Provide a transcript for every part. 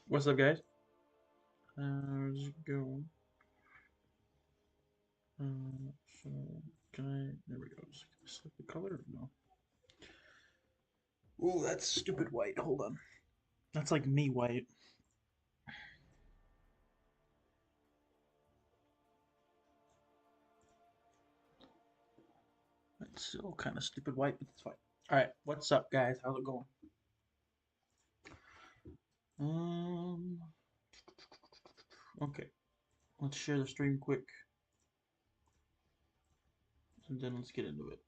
What's up, guys? How's it going? So can I? There we go. So can I select the color? No. Oh, that's stupid white. Hold on. That's like me white. It's still kind of stupid white, but it's fine. All right. What's up, guys? How's it going? Um. Okay. Let's share the stream quick, and then let's get into it.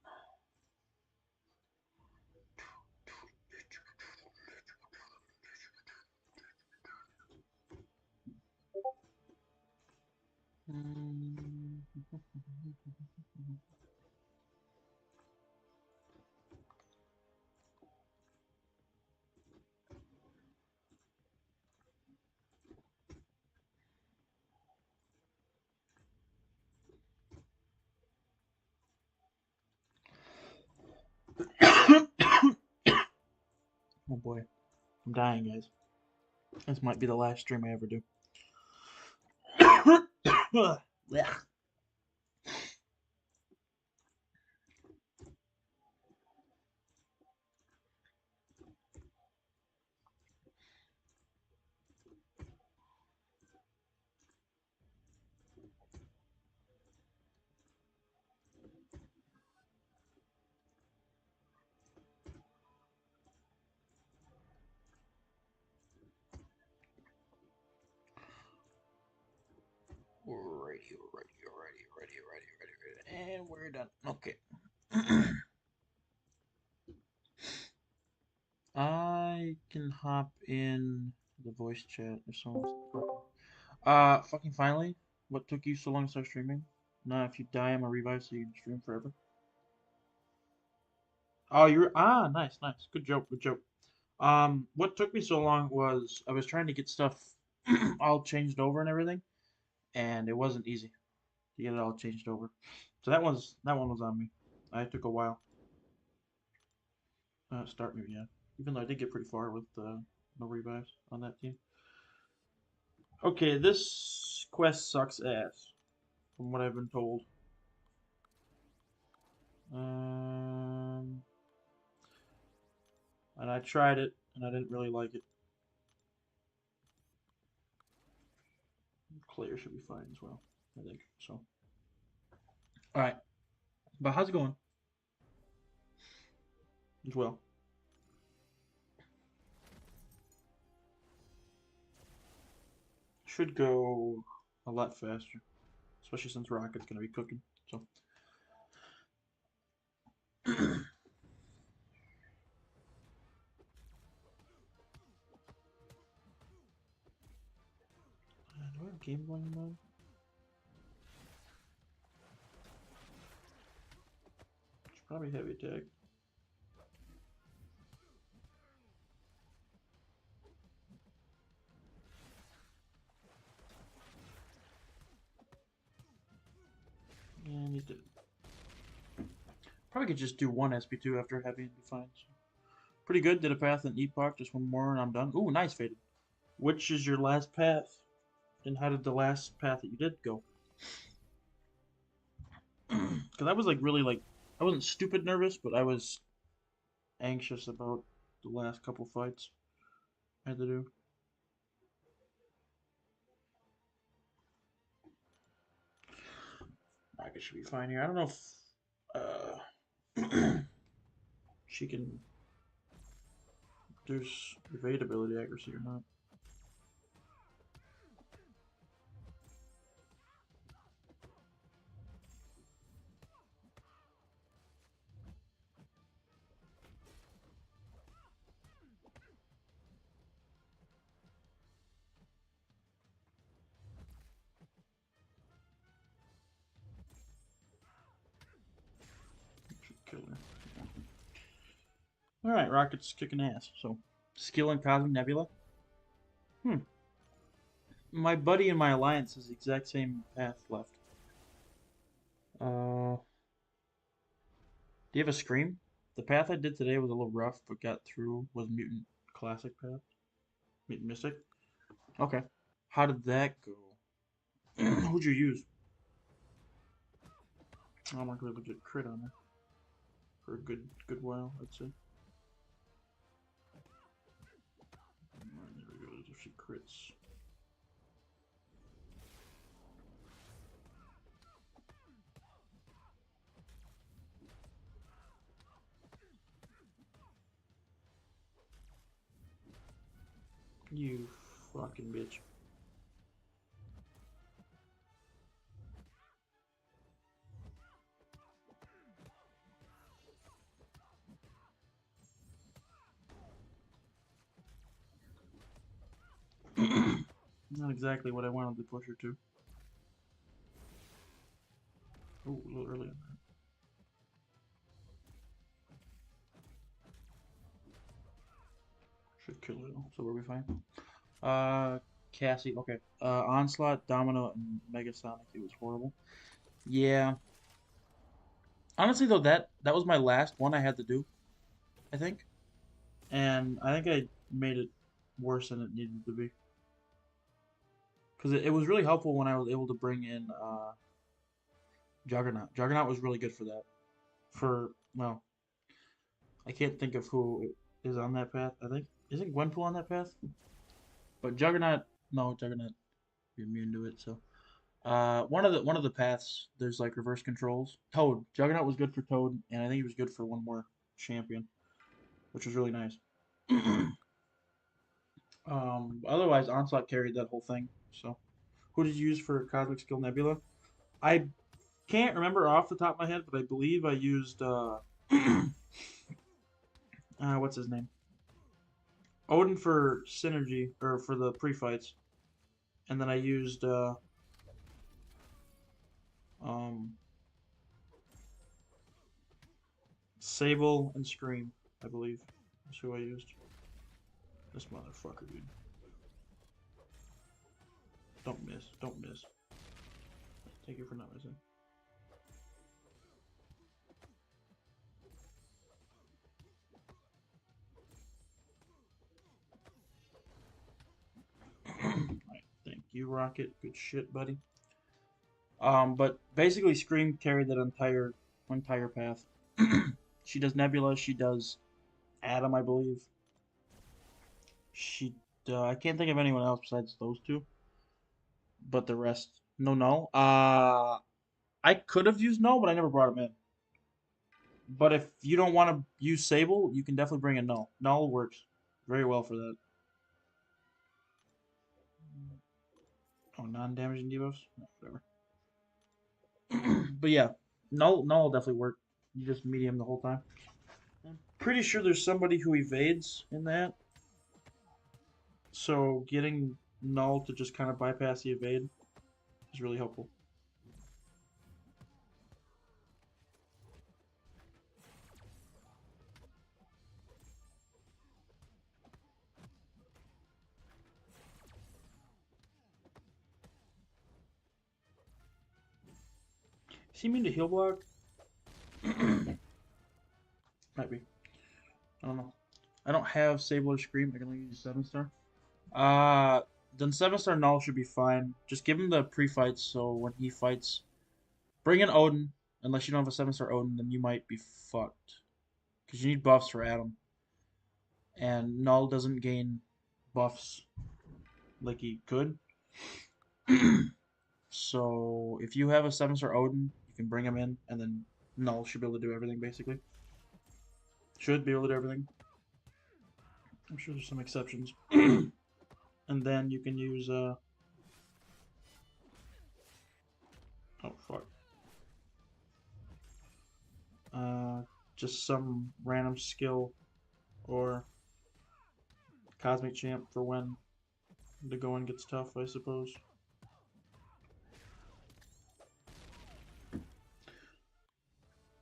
Um, oh boy, I'm dying, guys. This might be the last stream I ever do. Blech. Alrighty, alrighty. And we're done. Okay. I can hop in the voice chat if someone's. Fucking finally. What took you so long to start streaming? Nah, if you die, I'm a revive so you can stream forever. Oh, you're. Nice, nice. Good joke, good joke. What took me so long was I was trying to get stuff all changed over and everything, and it wasn't easy to get it all changed over. So that one was on me. I took a while. Start new, yeah. Even though I did get pretty far with no revives on that team. Okay, this quest sucks ass, from what I've been told. Um, and I tried it, and I didn't really like it. Claire should be fine as well, I think. So, all right, but how's it going as well? Should go a lot faster, especially since Rocket's gonna be cooking. So, do I have game going on? Should probably heavy attack. And he's dead. Probably could just do one SP2 after heavy and be fine. So. Pretty good. Did a path in Epoch. Just one more and I'm done. Ooh, nice faded. Which is your last path? And how did the last path that you did go? Because I was like really like I wasn't stupid nervous, but I was anxious about the last couple fights I had to do. I guess she'll be fine here. I don't know if she can. There's evade ability accuracy or not. Should kill her. All right, Rocket's kicking ass. So skill and causing Nebula. Hmm. My buddy in my alliance has the exact same path left. Do you have a scream? The path I did today was a little rough, but got through. Was Mutant Classic path, Mutant Mystic. Okay. How did that go? Who'd you use? I'm not gonna legit crit on her for a good while, I'd say. There we go. If she crits. You fucking bitch. Not exactly what I wanted to push her to. Oh, a little early on that. Should kill her though, so we'll be fine. Cassie, okay. Onslaught, Domino, and Megasonic. It was horrible. Yeah. Honestly though, that was my last one I had to do, I think. And I think I made it worse than it needed to be. Because it was really helpful when I was able to bring in Juggernaut. Juggernaut was really good for that. For, well, I can't think of who is on that path. I think, isn't Gwenpool on that path? But Juggernaut, no, Juggernaut, you're immune to it, so. One of the paths, there's like reverse controls. Toad. Juggernaut was good for Toad, and I think he was good for one more champion, which was really nice. Otherwise, Onslaught carried that whole thing. So, who did you use for Cosmic Skill Nebula? I can't remember off the top of my head, but I believe I used what's his name? Odin for synergy or for the pre-fights, and then I used um Sable and Scream, I believe. That's who I used. This motherfucker, dude. Don't miss. Don't miss. Thank you for not missing. Alright, thank you, Rocket. Good shit, buddy. But basically, Scream carried that entire path. She does Nebula. She does Adam, I believe. She. I can't think of anyone else besides those two. But the rest, no, no. I could have used no, but I never brought him in. But if you don't want to use Sable, you can definitely bring in Null. Null works very well for that. Oh, non-damaging debuffs? No, whatever. But yeah, Null will definitely work. You just medium the whole time. I'm pretty sure there's somebody who evades in that. So getting Null to just kind of bypass the evade is really helpful. Does he mean to heal block? Might be. I don't know. I don't have Sable or Scream. I can only use 7-star. Uh, then 7-star Null should be fine. Just give him the pre-fights so when he fights, bring in Odin. Unless you don't have a 7-star Odin, then you might be fucked. Because you need buffs for Adam. And Null doesn't gain buffs like he could. So if you have a 7-star Odin, you can bring him in, and then Null should be able to do everything basically. Should be able to do everything. I'm sure there's some exceptions. And then you can use oh fuck. Uh just some random skill or Cosmic Champ for when the going gets tough, I suppose.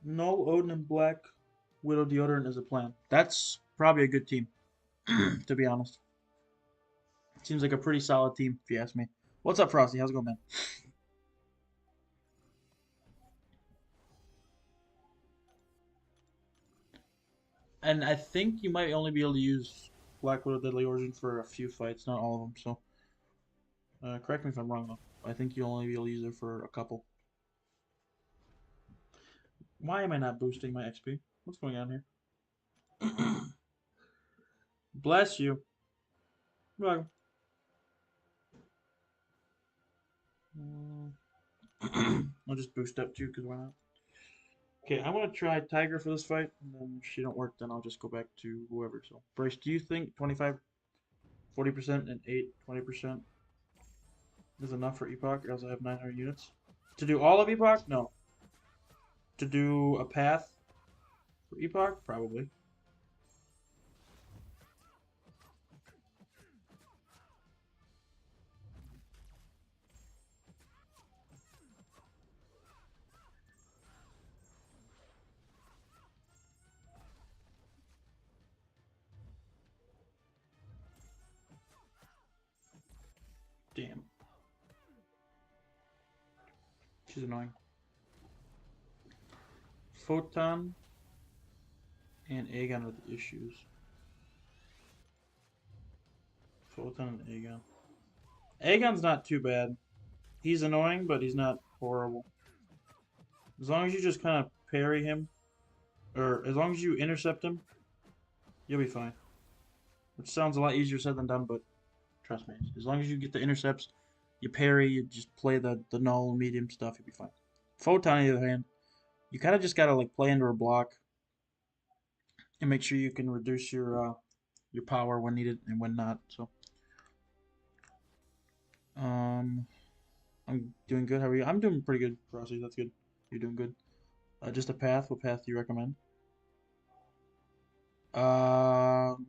Null, Odin, and Black Widow Deodorant is a plan. That's probably a good team, to be honest. Seems like a pretty solid team, if you ask me. What's up, Frosty? How's it going, man? And I think you might only be able to use Black Widow Deadly Origin for a few fights, not all of them. So Correct me if I'm wrong though. I think you'll only be able to use it for a couple. Why am I not boosting my XP? What's going on here? Bless you. Well, I'll just boost up too, because why not? Okay, I'm gonna try Tiger for this fight, and then if she don't work, then I'll just go back to whoever. So, Brace, do you think 25, 40%, and 8, 20% is enough for Epoch, or else I have 900 units? To do all of Epoch? No. To do a path for Epoch? Probably. Damn. She's annoying. Photon and Aegon are the issues. Photon and Aegon. Aegon's not too bad. He's annoying, but he's not horrible. As long as you just kind of parry him, or as long as you intercept him, you'll be fine. Which sounds a lot easier said than done, but trust me. As long as you get the intercepts, you parry, you just play the null, medium stuff, you'll be fine. Photon, on the other hand, you kind of just gotta like play under a block and make sure you can reduce your power when needed and when not. So, I'm doing good. How are you? I'm doing pretty good, Rossi. That's good. You're doing good. Just a path. What path do you recommend? Um,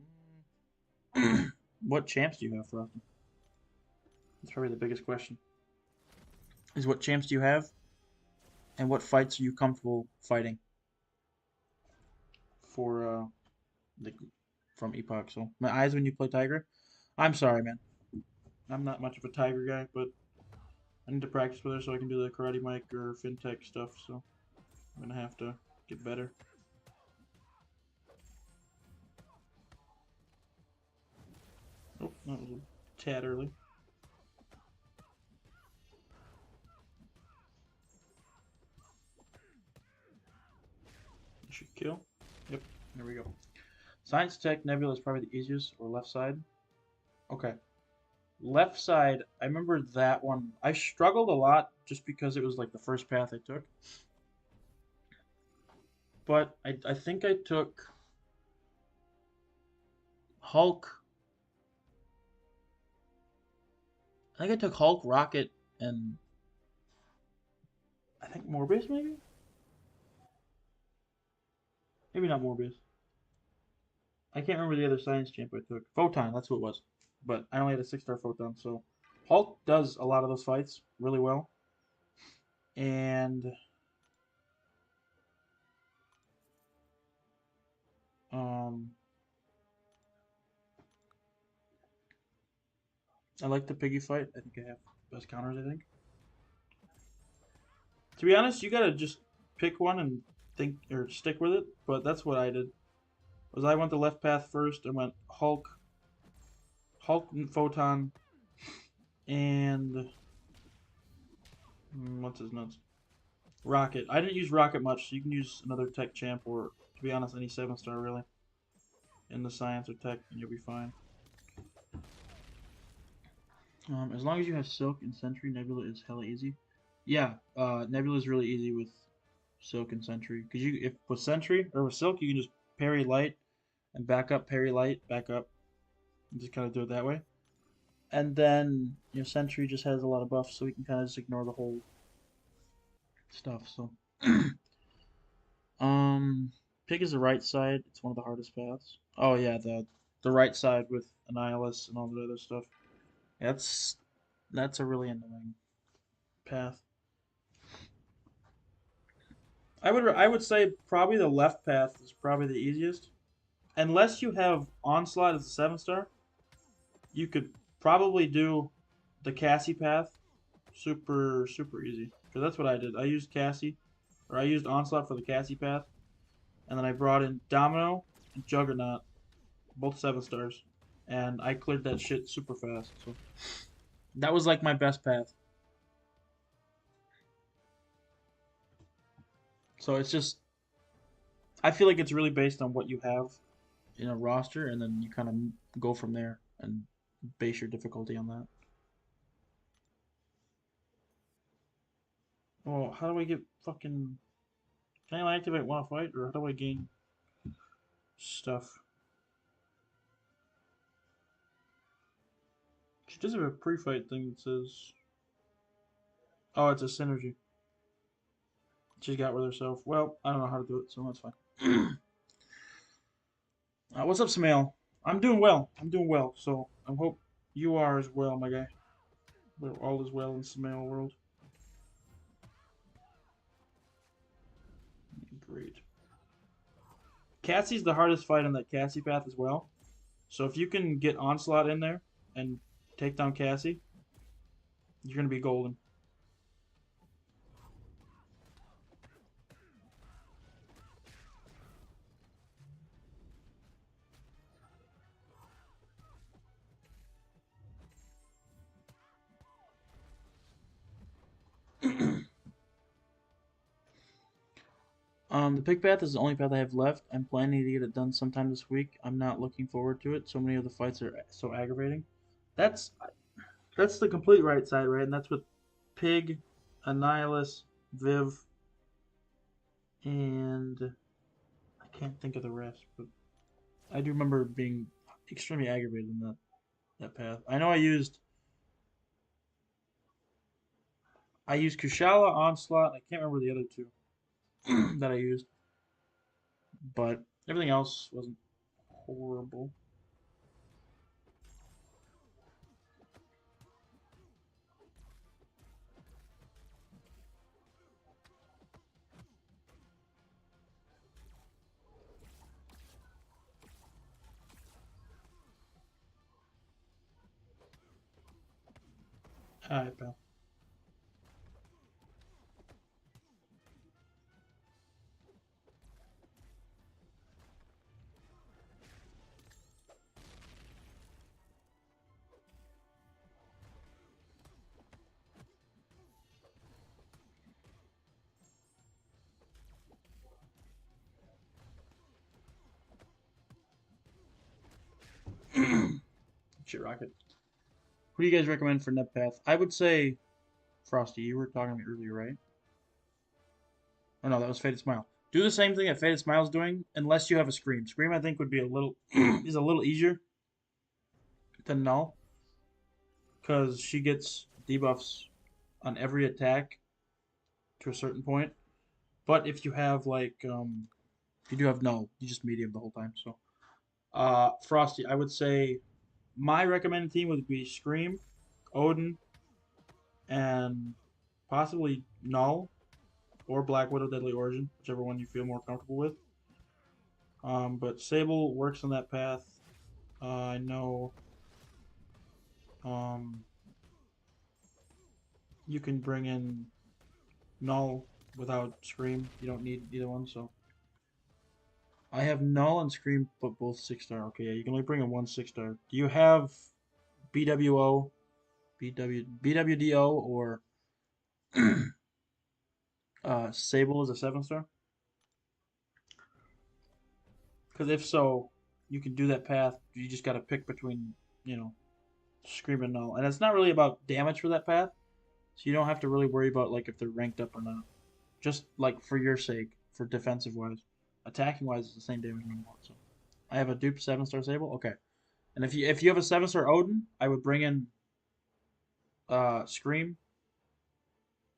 what champs do you have, Frosty? That's probably the biggest question. Is what champs do you have, and what fights are you comfortable fighting for the from Epoch? So my eyes when you play Tiger. I'm sorry, man. I'm not much of a Tiger guy, but I need to practice with her so I can do the karate mic or fintech stuff. So I'm gonna have to get better. Oh, that was a tad early. Should kill. Yep, there we go. Science Tech Nebula is probably the easiest, or left side. Okay. Left side, I remember that one. I struggled a lot just because it was like the first path I took. But I think I took Hulk. I think I took Hulk, Rocket, and I think Morbius maybe? Maybe not Morbius. I can't remember the other science champ I took. Photon, that's what it was. But I only had a 6-star Photon, so Hulk does a lot of those fights really well. And um I like the piggy fight. I think I have best counters, I think. To be honest, you gotta just pick one and think or stick with it, but that's what I did. Was I went the left path first and went Hulk Photon, and what's his nuts? Rocket. I didn't use Rocket much, so you can use another tech champ or, to be honest, any 7-star really in the science or tech, and you'll be fine. As long as you have Silk and Sentry, Nebula is hella easy. Yeah, Nebula is really easy with Silk and Sentry, because if with Sentry or with Silk, you can just parry light and back up, parry light, back up, and just kind of do it that way. And then Sentry just has a lot of buffs, so we can kind of just ignore the whole stuff. So, Pig is the right side. It's one of the hardest paths. Oh yeah, the right side with Annihilus and all the other stuff. That's a really annoying path. I would say probably the left path is probably the easiest. Unless you have Onslaught as a 7-star, you could probably do the Cassie path super super easy. Because that's what I did. I used Cassie, or I used Onslaught for the Cassie path, and then I brought in Domino and Juggernaut, both 7-stars, and I cleared that shit super fast. So That was like my best path. So it's just, I feel like it's really based on what you have in a roster, and then you kind of go from there and base your difficulty on that. Well, how do I get fucking? Can I activate want to fight, or how do I gain stuff? She does have a pre-fight thing that says, "Oh, it's a synergy." She's got with herself. Well, I don't know how to do it, so that's fine. What's up, Smail? I'm doing well. I'm doing well. So I hope you are as well, my guy. We're all is well in Smail world. Great. Cassie's the hardest fight on that Cassie path as well. So if you can get Onslaught in there and take down Cassie, you're gonna be golden. The pick path is the only path I have left. I'm planning to get it done sometime this week. I'm not looking forward to it. So many of the fights are so aggravating. That's that's the complete right side, right? And that's with Pig, Annihilus, Viv, and I can't think of the rest, but I do remember being extremely aggravated in that path. I know I used Kushala, Onslaught. I can't remember the other two that I used, but everything else wasn't horrible. Alright, pal. Shit rocket. Who do you guys recommend for net path? I would say Frosty. You were talking to me earlier, right? Oh no, that was Faded Smile. Do the same thing that Faded Smile's doing, unless you have a Scream. Scream, I think, would be a little is a little easier than Null, because she gets debuffs on every attack to a certain point. But if you have if you do have Null, you just medium the whole time. So, Frosty, I would say my recommended team would be Scream, Odin, and possibly Null or Black Widow Deadly Origin, whichever one you feel more comfortable with. But Sable works on that path. I know um, you can bring in Null without Scream. You don't need either one, so I have Null and Scream, but both 6-star. Okay, yeah, you can only bring in one 6-star. Do you have BWO, BWDO, or Sable as a 7-star? Because if so, you can do that path. You just got to pick between, you know, Scream and Null, and it's not really about damage for that path, so you don't have to really worry about like if they're ranked up or not. Just like for your sake, for defensive wise, attacking wise, it's the same damage no more. So I have a dupe 7-star Sable. Okay, and if you have a 7-star Odin, I would bring in Scream,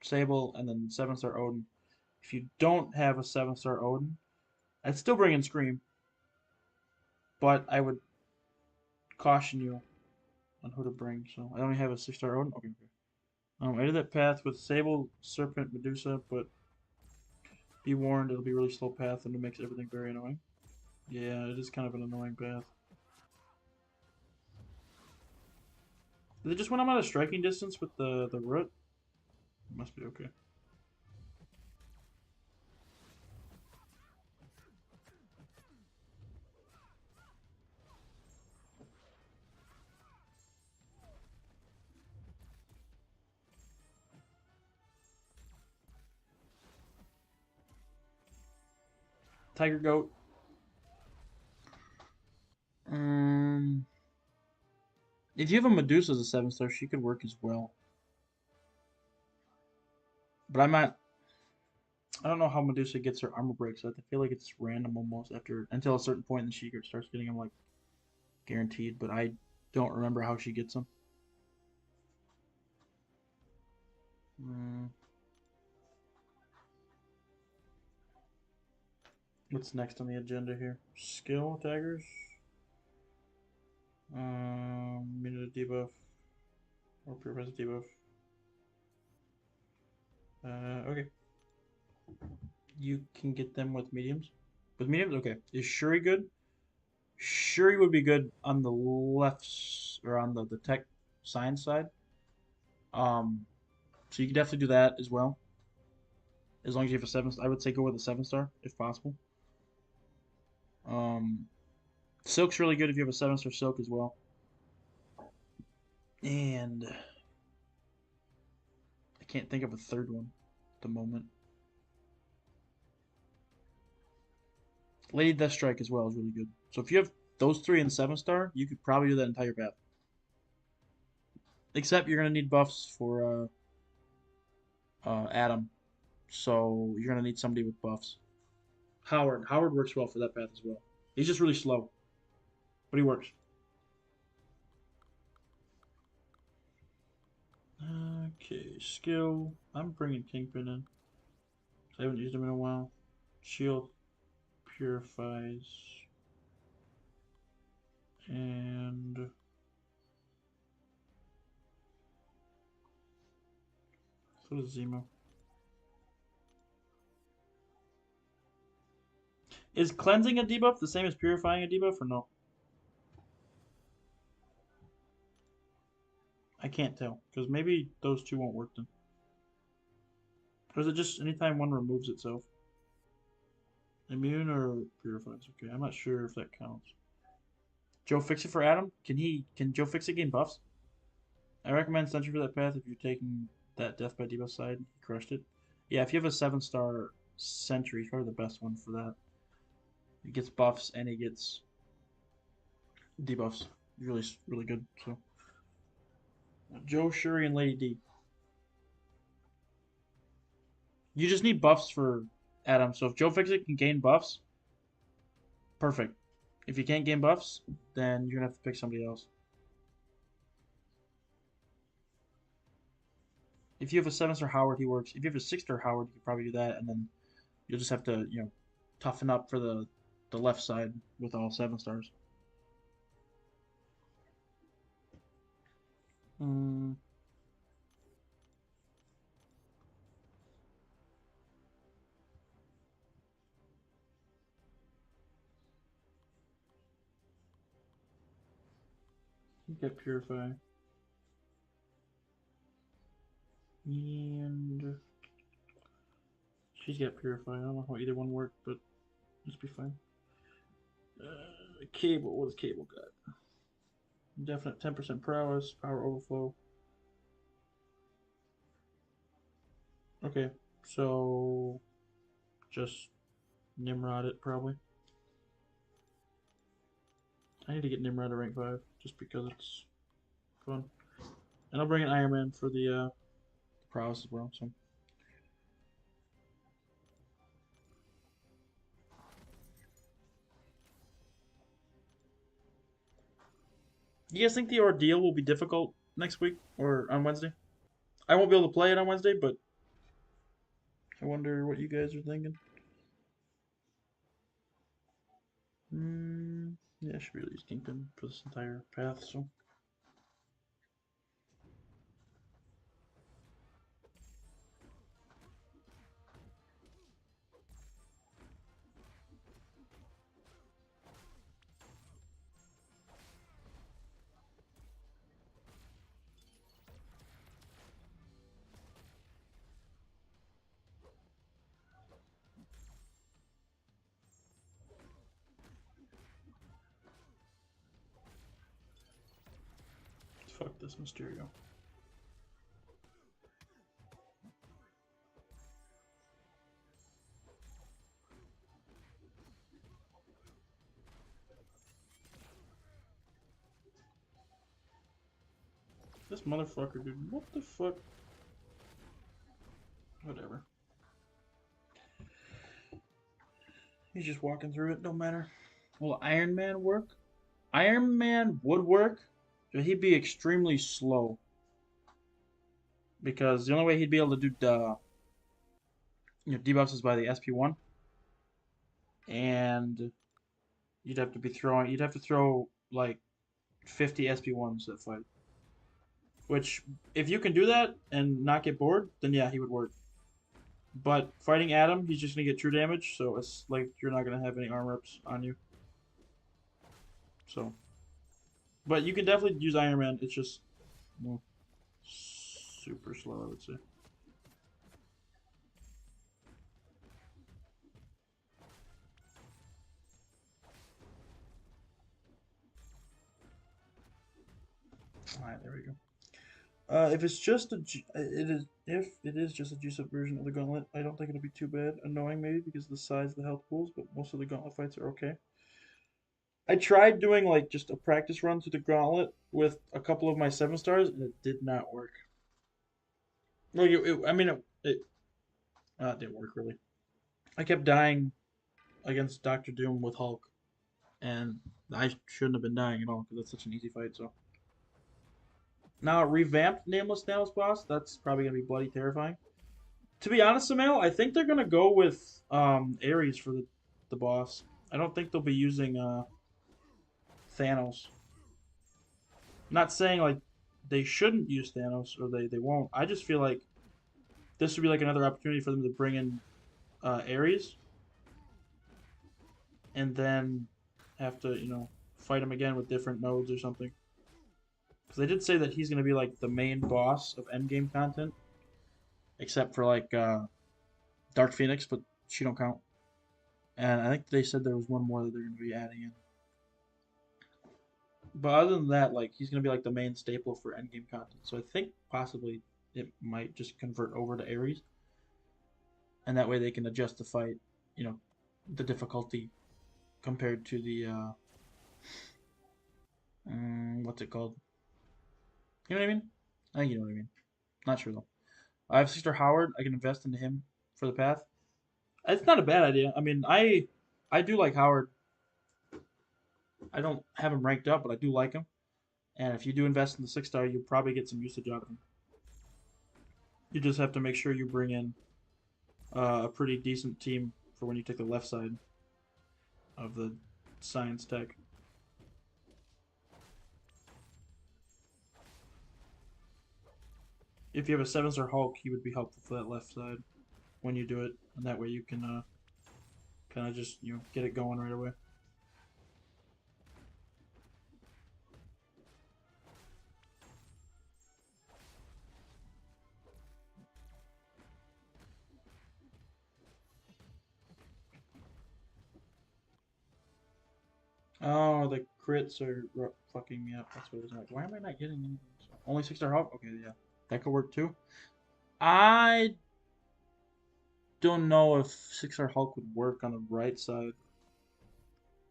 Sable, and then 7-star Odin. If you don't have a 7-star Odin, I'd still bring in Scream, but I would caution you on who to bring. So I only have a 6-star Odin. Okay, okay. I did that path with Sable, Serpent, Medusa, but be warned, it'll be a really slow path and it makes everything very annoying. Yeah, it is kind of an annoying path. Is it just when I'm at a striking distance with the root? Must be okay. Tiger Goat. If you have a Medusa as a 7-star, she could work as well. But I'm not. I don't know how Medusa gets her armor breaks. I feel like it's random almost after until a certain point, and she starts getting them like guaranteed. But I don't remember how she gets them. What's next on the agenda here? Skill daggers. Minute debuff or pure presence debuff. Okay. You can get them with mediums. With mediums, okay. Is Shuri good? Shuri would be good on the left or on the tech science side. Um, so you can definitely do that as well. As long as you have a 7, I would say go with a 7-star if possible. Um, Silk's really good if you have a 7-star Silk as well. And I can't think of a third one at the moment. Lady Deathstrike as well is really good. So if you have those 3 in 7-star, you could probably do that entire path. Except you're gonna need buffs for Adam, so you're gonna need somebody with buffs. Howard works well for that path as well. He's just really slow, but he works. Okay, skill. I'm bringing Kingpin in. I haven't used him in a while. Shield purifies. And so does Zemo. Is cleansing a debuff the same as purifying a debuff or no? I can't tell because maybe those two won't work then. Or is it just anytime one removes itself? Immune or purifies? Okay, I'm not sure if that counts. Joe Fixit for Adam? Can Joe Fixit gain buffs? I recommend Sentry for that path if you're taking that Death by Debuff side. He crushed it. Yeah, if you have a 7-star Sentry, he's probably the best one for that. He gets buffs and he gets debuffs. He's really good. So Joe, Shuri, and Lady D. You just need buffs for Adam. So if Joe Fixit can gain buffs, perfect. If you can't gain buffs, then you're gonna have to pick somebody else. If you have a 7-star Howard, he works. If you have a 6-star Howard, you could probably do that, and then you'll just have to, toughen up for the left side with all 7-stars. I think I purify. And she's got purify. I don't know how either one worked, but this be fine. Cable. What does Cable got? Definite 10% prowess, power overflow. Okay, so just Nimrod it probably. I need to get Nimrod to rank 5 just because it's fun. And I'll bring an Iron Man for the prowess as well. So. You guys think the ordeal will be difficult next week or on Wednesday? I won't be able to play it on Wednesday, but I wonder what you guys are thinking. Yeah, I should really use Kingpin for this entire path, so. Fuck this Mysterio. This motherfucker, dude. What the fuck? Whatever. He's just walking through it. Don't matter. Will Iron Man work? Iron Man would work, but he'd be extremely slow. Because the only way he'd be able to do the debuffs is by the SP1, and you'd have to throw like 50 SP1s that fight. Which, if you can do that and not get bored, then yeah, he would work. But fighting Adam, he's just gonna get true damage, so it's like you're not gonna have any armor ups on you. So, but you can definitely use Iron Man. It's just well, super slow, I would say. All right, there we go. If it's just if it is just a juice-up version of the gauntlet, I don't think it'll be too bad. Annoying maybe because of the size of the health pools, but most of the gauntlet fights are okay. I tried doing like just a practice run through the gauntlet with a couple of my 7 stars, and it did not work. Like I mean, it didn't work really. I kept dying against Doctor Doom with Hulk, and I shouldn't have been dying at all because that's such an easy fight. So now a revamped Nameless Nails boss, that's probably gonna be bloody terrifying. To be honest, Samuel, I think they're gonna go with Ares for the boss. I don't think they'll be using Thanos. Not saying like they shouldn't use Thanos or they won't. I just feel like this would be like another opportunity for them to bring in Ares and then have to fight him again with different nodes or something. Because they did say that he's gonna be like the main boss of endgame content, except for like Dark Phoenix, but she don't count. And I think they said there was one more that they're gonna be adding in. But other than that, like he's gonna be like the main staple for endgame content. So I think possibly it might just convert over to Ares, and that way they can adjust the fight, you know, the difficulty compared to the what's it called? You know what I mean? I think you know what I mean. Not sure though. I have Sister Howard. I can invest into him for the path. It's not a bad idea. I mean, I do like Howard. I don't have him ranked up, but I do like him. And if you do invest in the 6 star, you'll probably get some usage out of him. You just have to make sure you bring in a pretty decent team for when you take the left side of the science tech. If you have a 7 star Hulk, he would be helpful for that left side when you do it, and that way you can kind of just get it going right away. Oh, the crits are fucking me up. That's what it's like. Why am I not getting anything? Only 6 star Hulk? Okay, yeah. That could work too. I don't know if 6 star Hulk would work on the right side.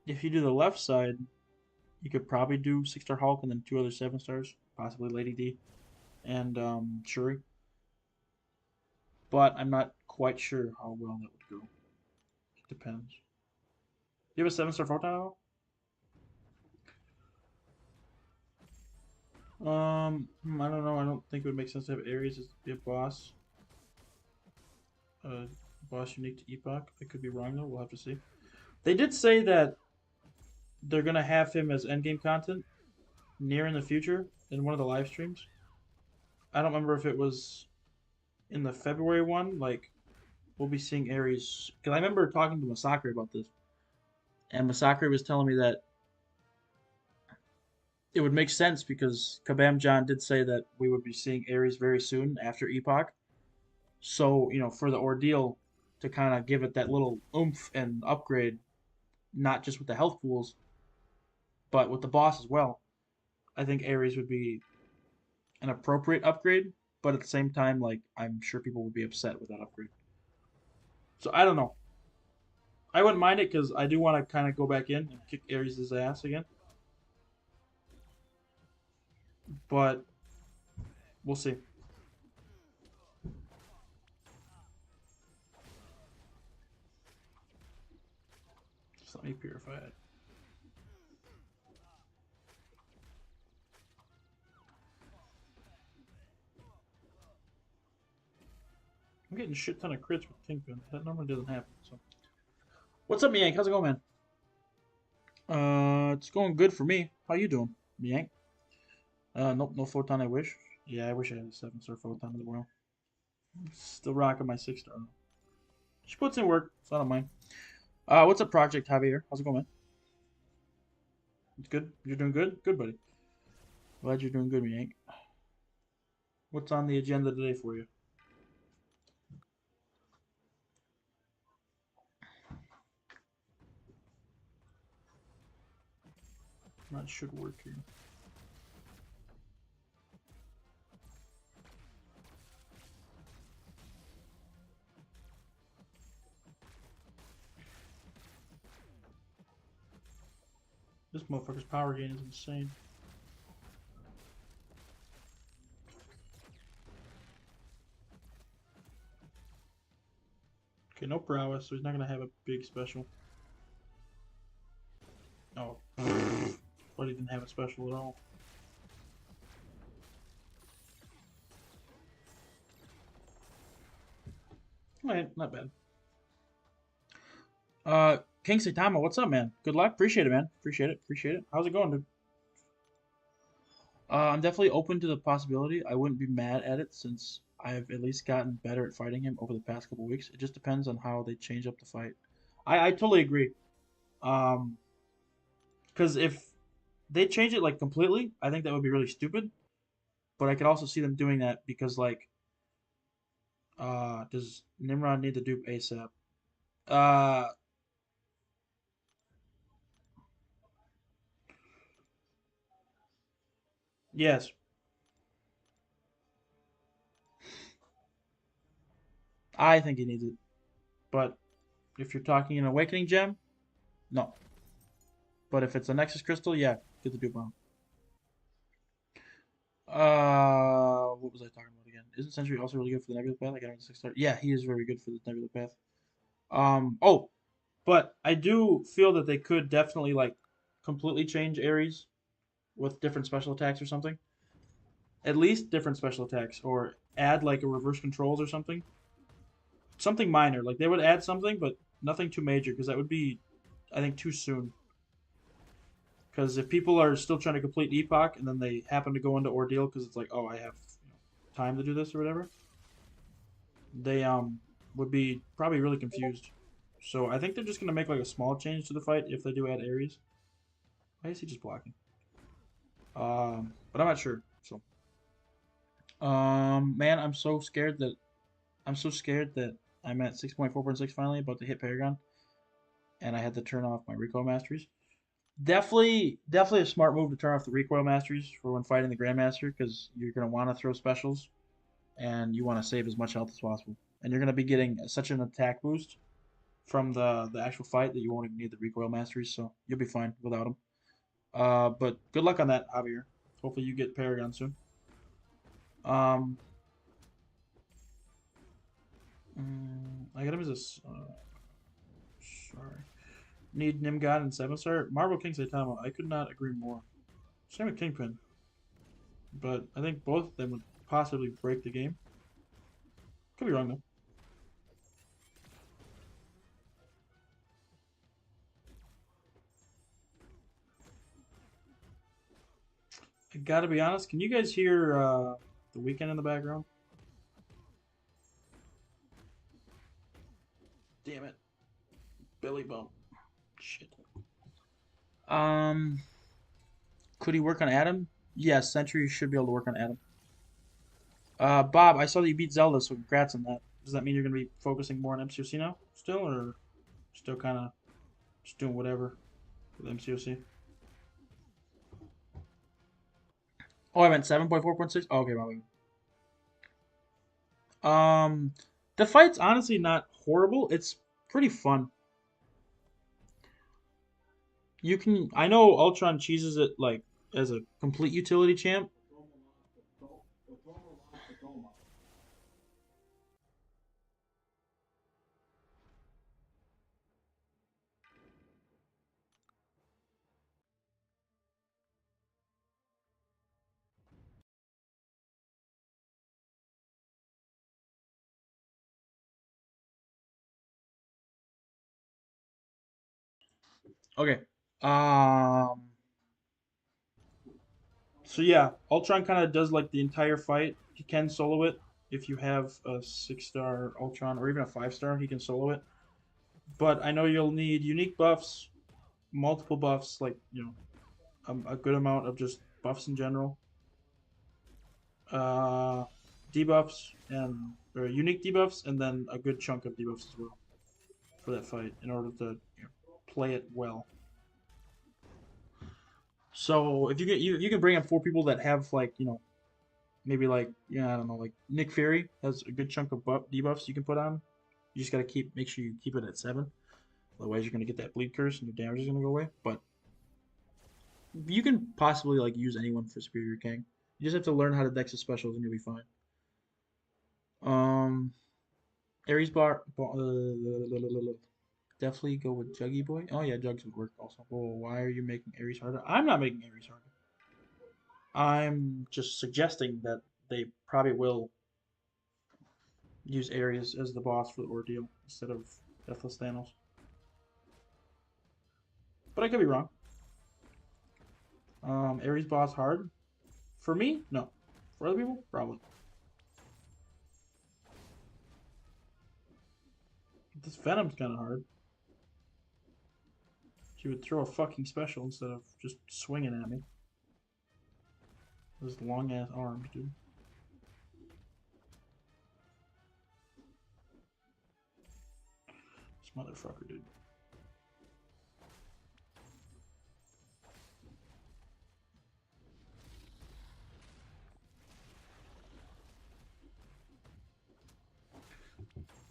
If you do the left side, you could probably do 6 star Hulk and then 2 other 7 stars, possibly Lady D and Shuri. But I'm not quite sure how well that would go. It depends. Do you have a 7 star Photon at all? I don't know. I don't think it would make sense to have Ares as be a boss. Boss unique to Epoch. I could be wrong though. We'll have to see. They did say that they're gonna have him as endgame content near in the future in one of the live streams. I don't remember if it was in the February one. Like we'll be seeing Ares because I remember talking to Masakri about this, and Masakri was telling me that it would make sense because Kabam John did say that we would be seeing Ares very soon after Epoch. So, for the ordeal to kind of give it that little oomph and upgrade, not just with the health pools, but with the boss as well, I think Ares would be an appropriate upgrade, but at the same time, like, I'm sure people would be upset with that upgrade. So, I don't know. I wouldn't mind it because I do want to kind of go back in and kick Ares' ass again. But We'll see. Just let me purify it. I'm getting a shit ton of crits with Kingpin. That normally doesn't happen. So, what's up, Yank? How's it going, man? It's going good for me. How you doing, Yank? Nope, no photon. I wish. Yeah, I wish I had a 7-star photon as well. Still rocking my 6-star. She puts in work, so I don't mind. What's up, Project Javier? How's it going, man? It's good. You're doing good. Good, buddy. Glad you're doing good, Yank. What's on the agenda today for you? That should work here. This motherfucker's power gain is insane. Okay, no prowess, so he's not gonna have a big special. Oh, but he didn't have a special at all. Alright, not bad. King Saitama, what's up, man? Good luck. Appreciate it, man. Appreciate it. Appreciate it. How's it going, dude? I'm definitely open to the possibility. I wouldn't be mad at it since I've at least gotten better at fighting him over the past couple weeks. It just depends on how they change up the fight. I totally agree. Um, because if they change it like completely, I think that would be really stupid. But I could also see them doing that because like, does Nimrod need to dupe ASAP? Uh, yes, I think he needs it. But if you're talking an awakening gem, no. But if it's a Nexus crystal, yeah, get the dupe on. What was I talking about again? Isn't Sentry also really good for the Nebula Path? I got him 6-star. Yeah, he is very good for the Nebula Path. Oh, but I do feel that they could definitely like completely change Ares with different special attacks or something. At least different special attacks, or add like a reverse controls or something. Something minor. Like they would add something, but nothing too major because that would be, I think, too soon. Because if people are still trying to complete Epoch and then they happen to go into Ordeal because it's like, oh, I have time to do this or whatever, they would be probably really confused. So I think they're just gonna make like a small change to the fight if they do add Ares. Why is he just blocking? But I'm not sure. So, man, I'm so scared that I'm at 6.4.6 finally, about to hit Paragon, and I had to turn off my recoil masteries. Definitely a smart move to turn off the recoil masteries for when fighting the Grandmaster, because you're gonna want to throw specials, and you want to save as much health as possible, and you're gonna be getting such an attack boost from the actual fight that you won't even need the recoil masteries, so you'll be fine without them. But good luck on that, Javier. Hopefully you get Paragon soon. Um, I got him as a sorry. Need Nimgod and 7-star. Marvel King Saitama. I could not agree more. Same with Kingpin, but I think both of them would possibly break the game. Could be wrong though. I gotta be honest. Can you guys hear the Weekend in the background? Damn it, belly bump. Shit. Um, could he work on Adam? Yes, Sentry should be able to work on Adam. Bob, I saw that you beat Zelda, so congrats on that. Does that mean you're gonna be focusing more on MCOC now, still, or still kind of just doing whatever with MCOC? Oh, I meant 7.4.6. Oh, okay, my bad. The fight's honestly not horrible. It's pretty fun. You can, I know Ultron cheeses it like as a complete utility champ. Okay. Um. So yeah, Ultron kind of does like the entire fight. He can solo it if you have a 6-star Ultron or even a 5-star. He can solo it. But I know you'll need unique buffs, multiple buffs, like a good amount of just buffs in general. Uh, debuffs and or unique debuffs, and then a good chunk of debuffs as well for that fight in order to play it well. So if you can bring in 4 people that have like maybe like I don't know, like Nick Fury has a good chunk of debuffs you can put on. You just gotta make sure you keep it at 7. Otherwise, you're gonna get that bleed curse and your damage is gonna go away. But you can possibly like use anyone for Superior King. You just have to learn how to dex the specials and you'll be fine. Um, Ares definitely go with Juggy Boy. Oh yeah, Jugs would work also. Well, why are you making Ares harder? I'm not making Ares harder. I'm just suggesting that they probably will use Ares as the boss for the ordeal instead of Deathless Thanos. But I could be wrong. Ares boss hard? For me, no. For other people, probably. This Venom's kind of hard. She would throw a fucking special instead of just swinging at me. Those long ass arms, dude. This motherfucker, dude.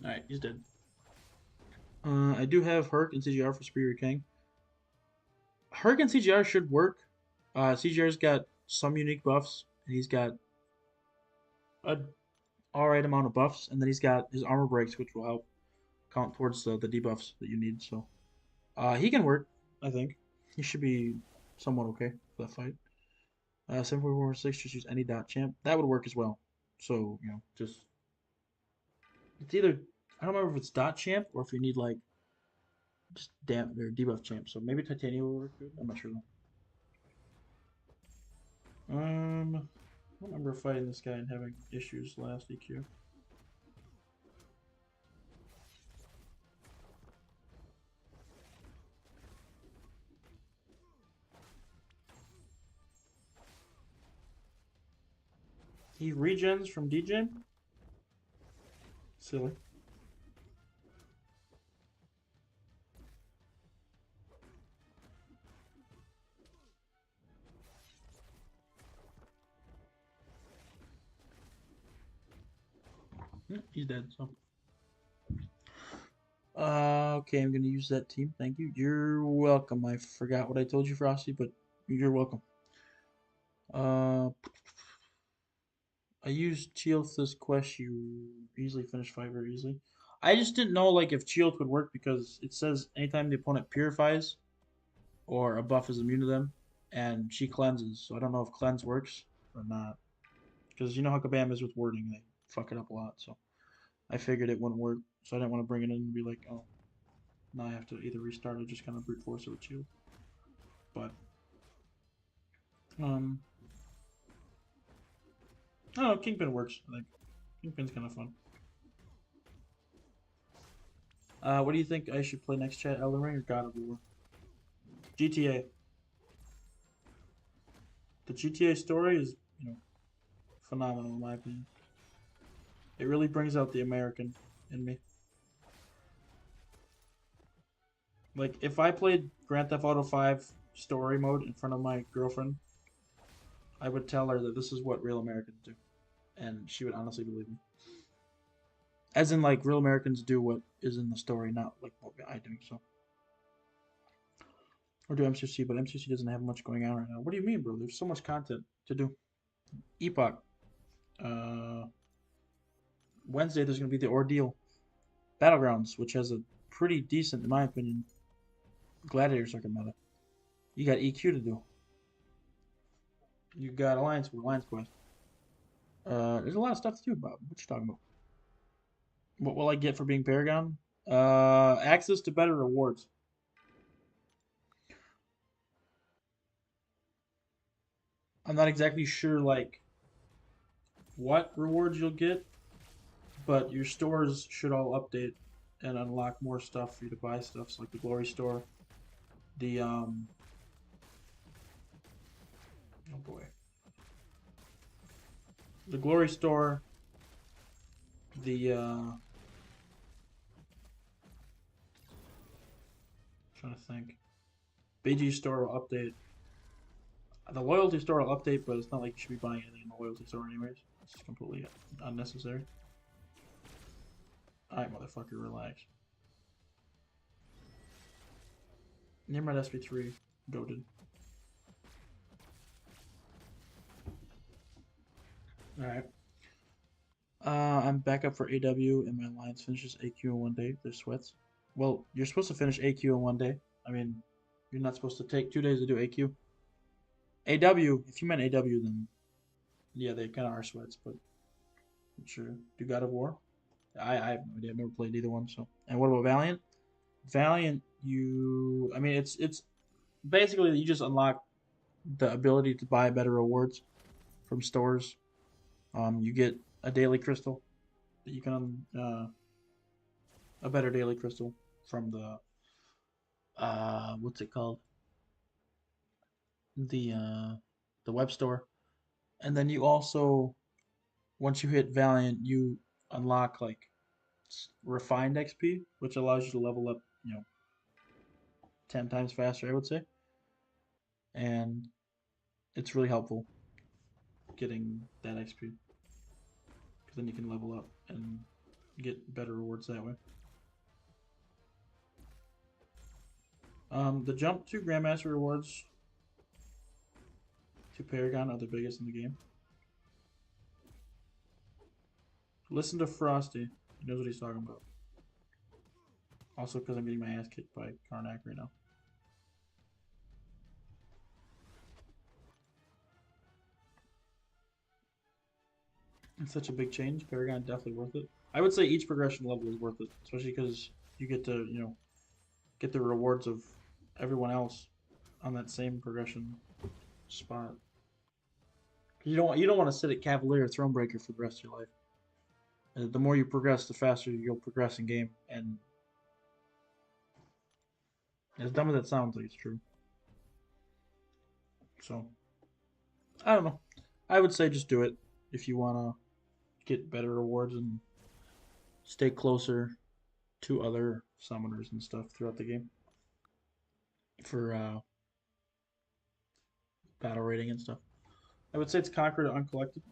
Alright, he's dead. I do have Herc and CGR for Superior King. Herc and CGR should work. CGR's got some unique buffs, and he's got a alright amount of buffs, and then he's got his armor breaks, which will help count towards the debuffs that you need. So he can work, I think. He should be somewhat okay for that fight. 7.46, just use any dot champ. That would work as well. So, just it's either I don't remember if it's dot champ or if you need like just or debuff champ. So maybe Titania will work good. I'm not sure though. I don't remember fighting this guy and having issues last EQ. He regens from DJ? Silly. He's dead, so. Okay, I'm gonna use that team. Thank you. You're welcome. I forgot what I told you, Frosty, but you're welcome. I used Chioth this quest. You easily finish 5 very easily. I just didn't know like if Chioth would work because it says anytime the opponent purifies or a buff is immune to them, and she cleanses. So I don't know if cleanse works or not. Because you know how Kabam is with wording, they fuck it up a lot. So I figured it wouldn't work. So I didn't want to bring it in and be like, oh, now I have to either restart or just kind of brute force it with Shield. But um, I don't know. Kingpin works. I think Kingpin's kind of fun. What do you think I should play next, chat? Elden Ring or God of War? GTA. The GTA story is, phenomenal in my opinion. It really brings out the American in me. Like if I played Grand Theft Auto 5 story mode in front of my girlfriend, I would tell her that this is what real Americans do, and she would honestly believe me. As in, like real Americans do what is in the story, not like what I do. So, or do MCC, but MCC doesn't have much going on right now. What do you mean, bro? There's so much content to do. Epoch. Uh, Wednesday there's gonna be the Ordeal Battlegrounds, which has a pretty decent, in my opinion, gladiator circuit meta. You got EQ to do. You got Alliance Quest. There's a lot of stuff to do about. What you talking about? What will I get for being Paragon? Access to better rewards. I'm not exactly sure like what rewards you'll get, but your stores should all update and unlock more stuff for you to buy stuff. So like the glory store, the oh boy, the glory store, the trying to think, BG store will update. The loyalty store will update, but it's not like you should be buying anything in the loyalty store anyways. It's completely unnecessary. Alright, motherfucker, relax. Nimrod SP3, goated. Alright. I'm back up for AW, and my alliance finishes AQ in one day. There's sweats. Well, you're supposed to finish AQ in one day. I mean, you're not supposed to take 2 days to do AQ. AW, if you meant AW, then yeah, they kind of are sweats, but sure. Do God of War? I have no idea. I've never played either one. So, and what about Valiant? Valiant, I mean, it's basically you just unlock the ability to buy better rewards from stores. You get a daily crystal that you can a better daily crystal from the what's it called, the uh the web store, and then you also once you hit Valiant you unlock like refined XP, which allows you to level up 10 times faster, I would say, and it's really helpful getting that XP because then you can level up and get better rewards that way. The jump to Grandmaster rewards to Paragon are the biggest in the game. Listen to Frosty. He knows what he's talking about. Also, because I'm getting my ass kicked by Karnak right now. It's such a big change. Paragon definitely worth it. I would say each progression level is worth it, especially because you get to get the rewards of everyone else on that same progression spot. You don't want to sit at Cavalier or Thronebreaker for the rest of your life. The more you progress, the faster you'll progress in game. And as dumb as that sounds, like it's true. So I don't know. I would say just do it if you want to get better rewards and stay closer to other summoners and stuff throughout the game for battle rating and stuff. I would say it's Conquer to Uncollected.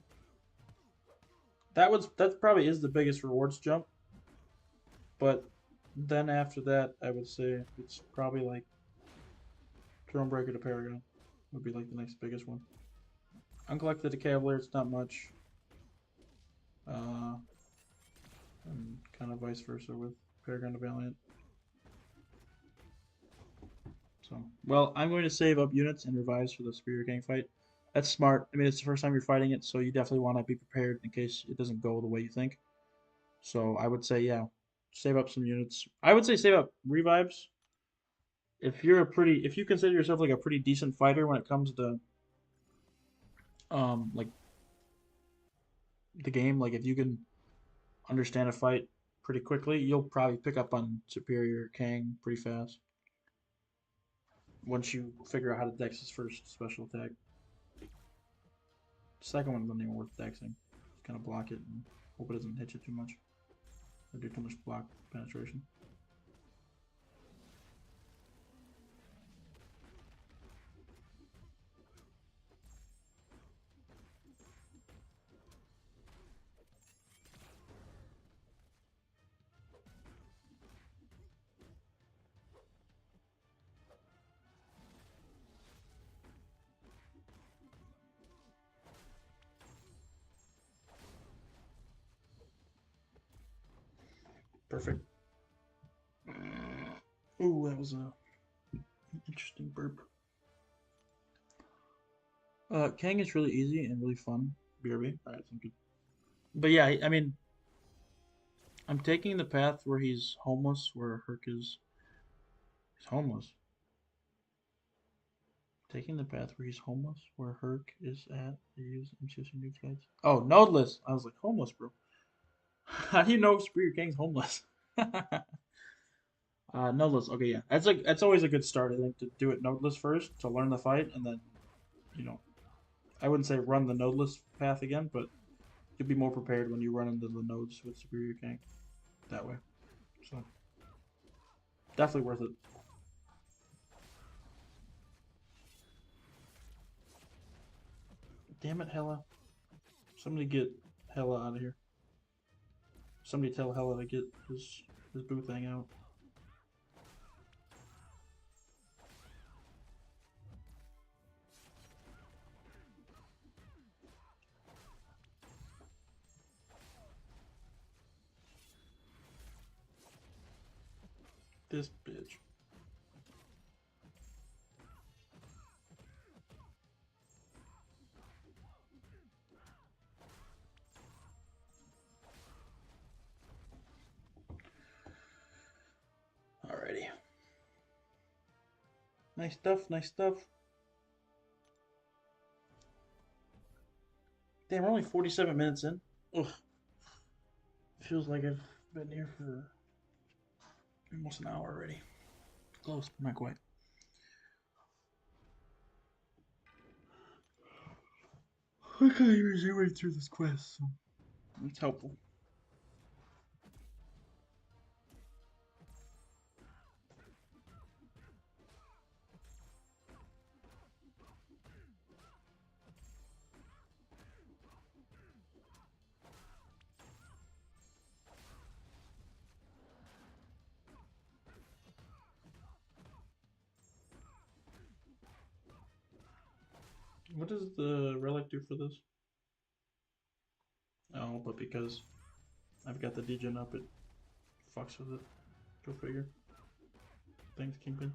That probably is the biggest rewards jump, but then after that, I would say it's probably like Thronebreaker to Paragon would be like the next biggest one. Uncollected to Cavalier, it's not much, uh, and kind of vice versa with Paragon to Valiant. So, well, I'm going to save up units and revise for the Superior Gang fight. That's smart. I mean, it's the first time you're fighting it, so you definitely want to be prepared in case it doesn't go the way you think. So I would say, yeah, save up some units. I would say save up revives. If you consider yourself like a pretty decent fighter when it comes to like the game, like if you can understand a fight pretty quickly, you'll probably pick up on Superior Kang pretty fast. Once you figure out how to dex his first special attack. Second one isn't even worth dexing. Just kind of block it and hope it doesn't hit you too much or do too much block penetration. Perfect. Ooh, that was a interesting burp. Kang is really easy and really fun. BRB. Alright, sounds good. But yeah, I mean, I'm taking the path where he's homeless, where Herc is he's homeless. Taking the path where he's homeless, where Herc is at. They use MCOC new flights. Oh, nodeless. I was like, homeless, bro. How do you know Superior King's homeless? Nodeless. Okay, yeah. That's always a good start, I think, to do it nodeless first to learn the fight, and then, you know, I wouldn't say run the nodeless path again, but you'll be more prepared when you run into the nodes with Superior King that way. So definitely worth it. Damn it, Hella. Somebody get Hella out of here. Somebody tell Hella to get his boo thing out. This bitch. Alrighty. Nice stuff, nice stuff. Damn, we're only 47 minutes in. Ugh. Feels like I've been here for almost an hour already. Close, but not quite. I can't even see way through this quest, so it's helpful. What does the relic do for this? Oh, but because I've got the degen up, it fucks with it. Go figure. Thanks, Kingpin.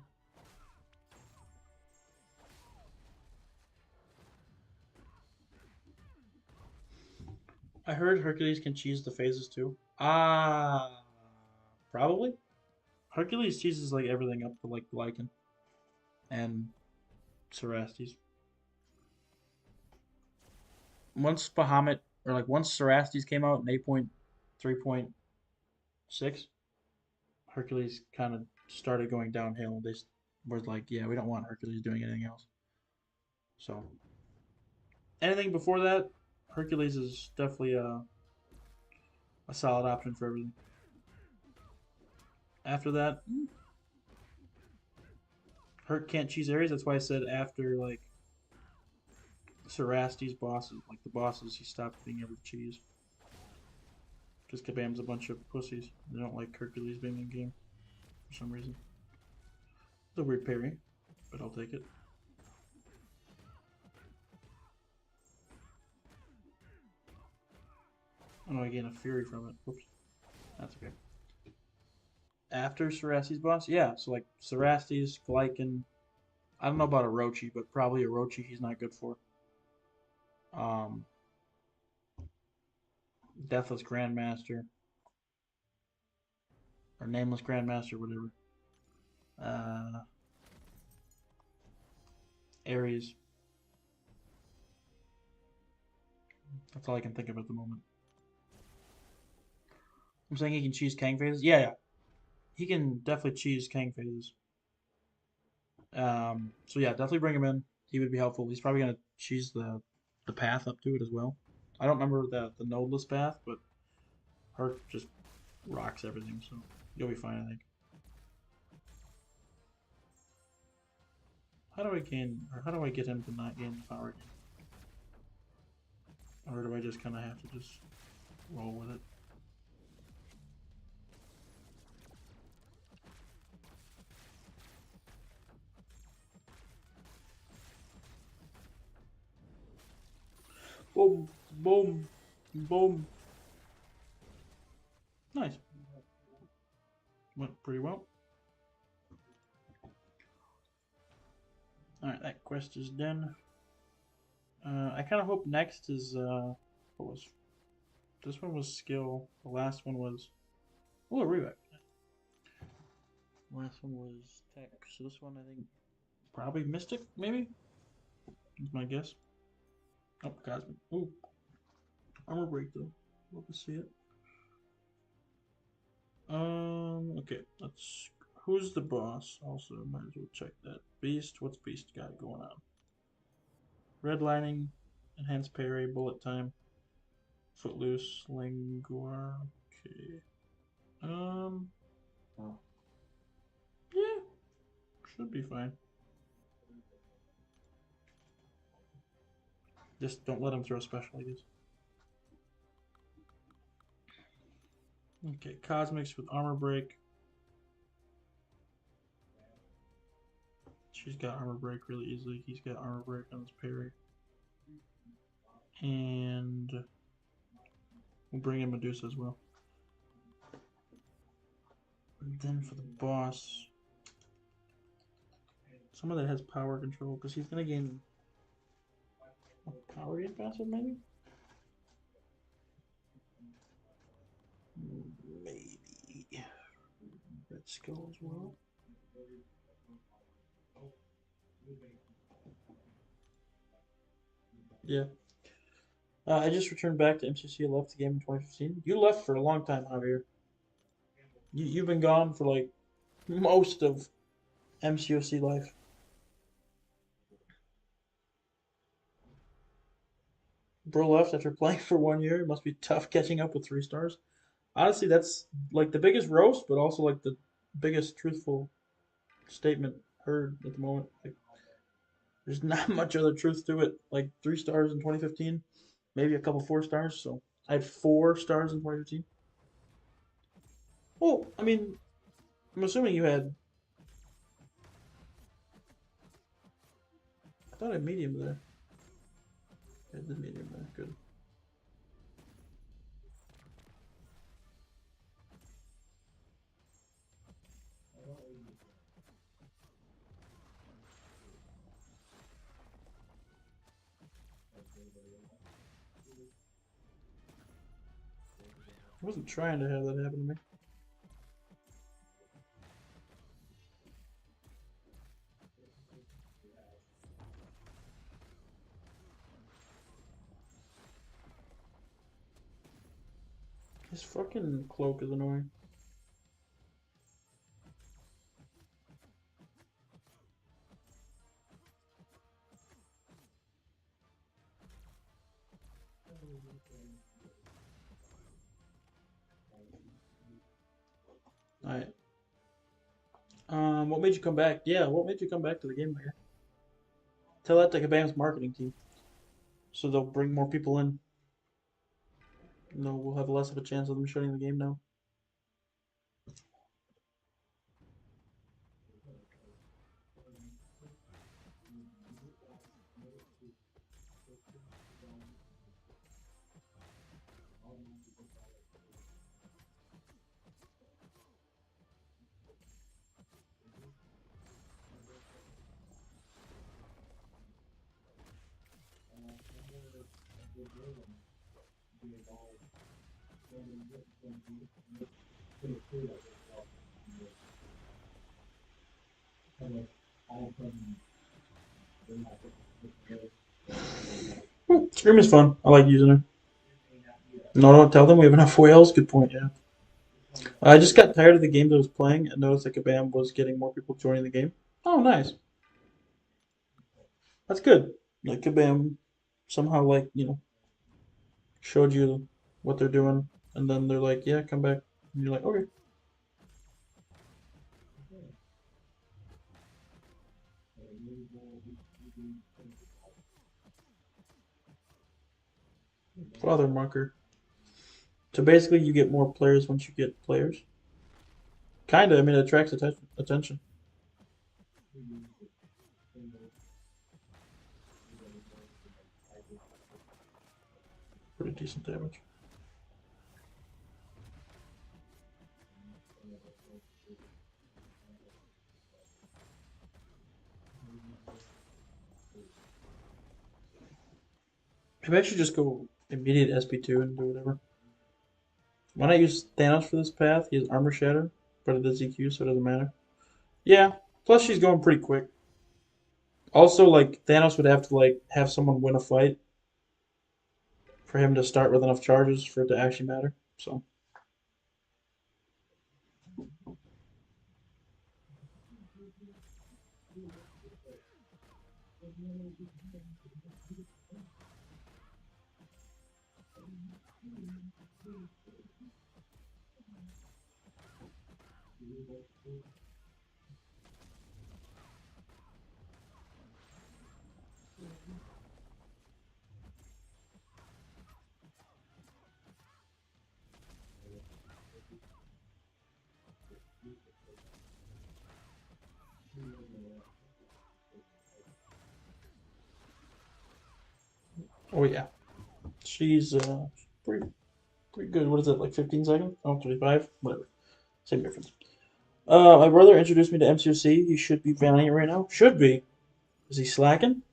I heard Hercules can cheese the phases too. Probably. Hercules cheeses like everything up to like Glycan and Cerastes. Once Bahamut or like once Cerastes came out in 8.3.6, Hercules kind of started going downhill. They were like, yeah, we don't want Hercules doing anything else. So anything before that, Hercules is definitely a solid option for everything. After that, Herc can't cheese Ares. That's why I said after like Cerastes bosses, like the bosses, he stopped being able to cheese. Because Kabam's a bunch of pussies. They don't like Hercules being in game for some reason. It's a weird parry, but I'll take it. Oh, I gain a fury from it. Whoops. That's okay. After Cerastes boss? Yeah, so like Cerastes, Glycan. I don't know about Orochi, but probably Orochi he's not good for. Um, Deathless Grandmaster. Or Nameless Grandmaster, whatever. Uh, Ares. That's all I can think of at the moment. I'm saying he can cheese Kang phases? Yeah, yeah. He can definitely cheese Kang phases. So yeah, definitely bring him in. He would be helpful. He's probably gonna cheese the path up to it as well. I don't remember the nodeless path, but Herc just rocks everything, so you'll be fine, I think. How do I gain, or how do I get him to not gain the power again? Or do I just kind of have to just roll with it? Boom, boom, boom. Nice. Went pretty well. Alright, that quest is done. I kind of hope next is, what was, this one was skill, the last one was, oh, a revive. Last one was tech, so this one I think, probably Mystic, maybe? Is my guess. Oh, Cosmic. Ooh, armor break though. Love to see it. Okay, let's. Who's the boss? Also, might as well check that. Beast. What's Beast got going on? Redlining, enhanced parry, bullet time, footloose, linguar. Okay. Um. Yeah, should be fine. Just don't let him throw special, I guess. Okay, Cosmics with armor break. She's got armor break really easily. He's got armor break on his parry. And we'll bring in Medusa as well. And then for the boss, someone that has power control, because he's going to gain power gain faster, maybe? Maybe. Red Skull as well. Yeah. I just returned back to MCC. I left the game in 2015. You left for a long time, Javier. You've been gone for like most of MCOC life. Bro left after playing for 1 year. It must be tough catching up with 3 stars. Honestly, that's like the biggest roast, but also like the biggest truthful statement heard at the moment. Like, there's not much other truth to it. Like 3 stars in 2015, maybe a couple 4 stars. So I had 4 stars in 2015. Well, I mean, I'm assuming you had. I thought I had medium there. I had the medium there. Good. I wasn't trying to have that happen to me. His fucking cloak is annoying. Alright. What made you come back? Yeah, what made you come back to the game, man? Tell that to Kabam's marketing team, so they'll bring more people in. No, we'll have less of a chance of them shutting the game down. Scream is fun. I like using her. No, don't tell them we have enough whales. Good point. Yeah. I just got tired of the games I was playing and noticed that Kabam was getting more people joining the game. Oh, nice. That's good. Like Kabam somehow showed you what they're doing, and then they're like, yeah, come back, and you're like, okay. Father marker. So basically, you get more players once you get players. Kinda. I mean, it attracts attention. Pretty decent damage. Maybe I should just go immediate SP2 and do whatever. Why not use Thanos for this path? He has armor shatter, but it does EQ, so it doesn't matter. Yeah. Plus, she's going pretty quick. Also, like Thanos would have to like have someone win a fight for him to start with enough charges for it to actually matter. So, oh yeah, she's pretty pretty good. What is it, like 15 seconds? Oh, 25? Whatever. Same difference. My brother introduced me to MCOC. He should be Valiant right now. Should be. Is he slacking,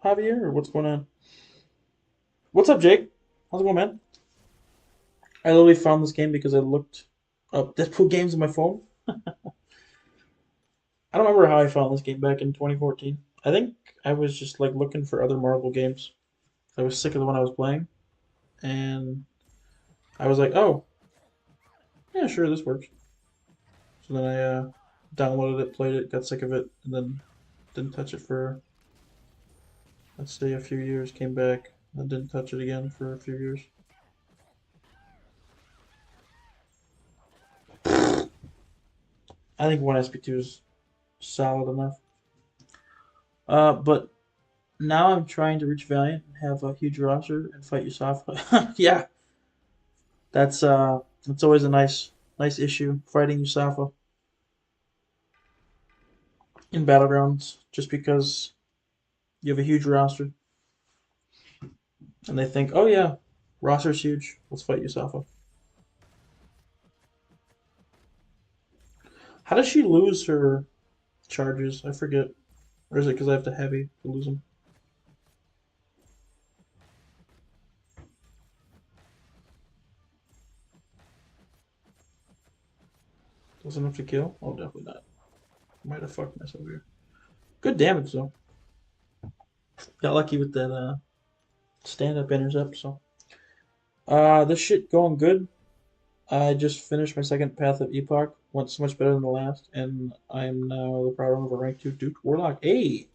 Javier, or what's going on? What's up, Jake? How's it going, man? I literally found this game because I looked up Deadpool games on my phone. I don't remember how I found this game back in 2014. I think I was just like looking for other Marvel games. I was sick of the one I was playing, and I was like, oh, yeah, sure, this works. So then I downloaded it, played it, got sick of it, and then didn't touch it for, let's say, a few years. Came back and didn't touch it again for a few years. I think one SP2 is solid enough. But now I'm trying to reach Valiant, have a huge roster, and fight Yusafa. Yeah, that's always a nice issue fighting Yusafa in battlegrounds, just because you have a huge roster and they think, oh yeah, roster's huge, let's fight Yusafa. How does she lose her charges? I forget. Or is it because I have to heavy to lose them? Doesn't have to kill? Oh, definitely not. Might have fucked myself here. Good damage though. Got lucky with that stand up intercept. So this shit going good. I just finished my second path of Epoch. Went so much better than the last, and I'm now the proud owner of a rank 2 Duke Warlock. Hey,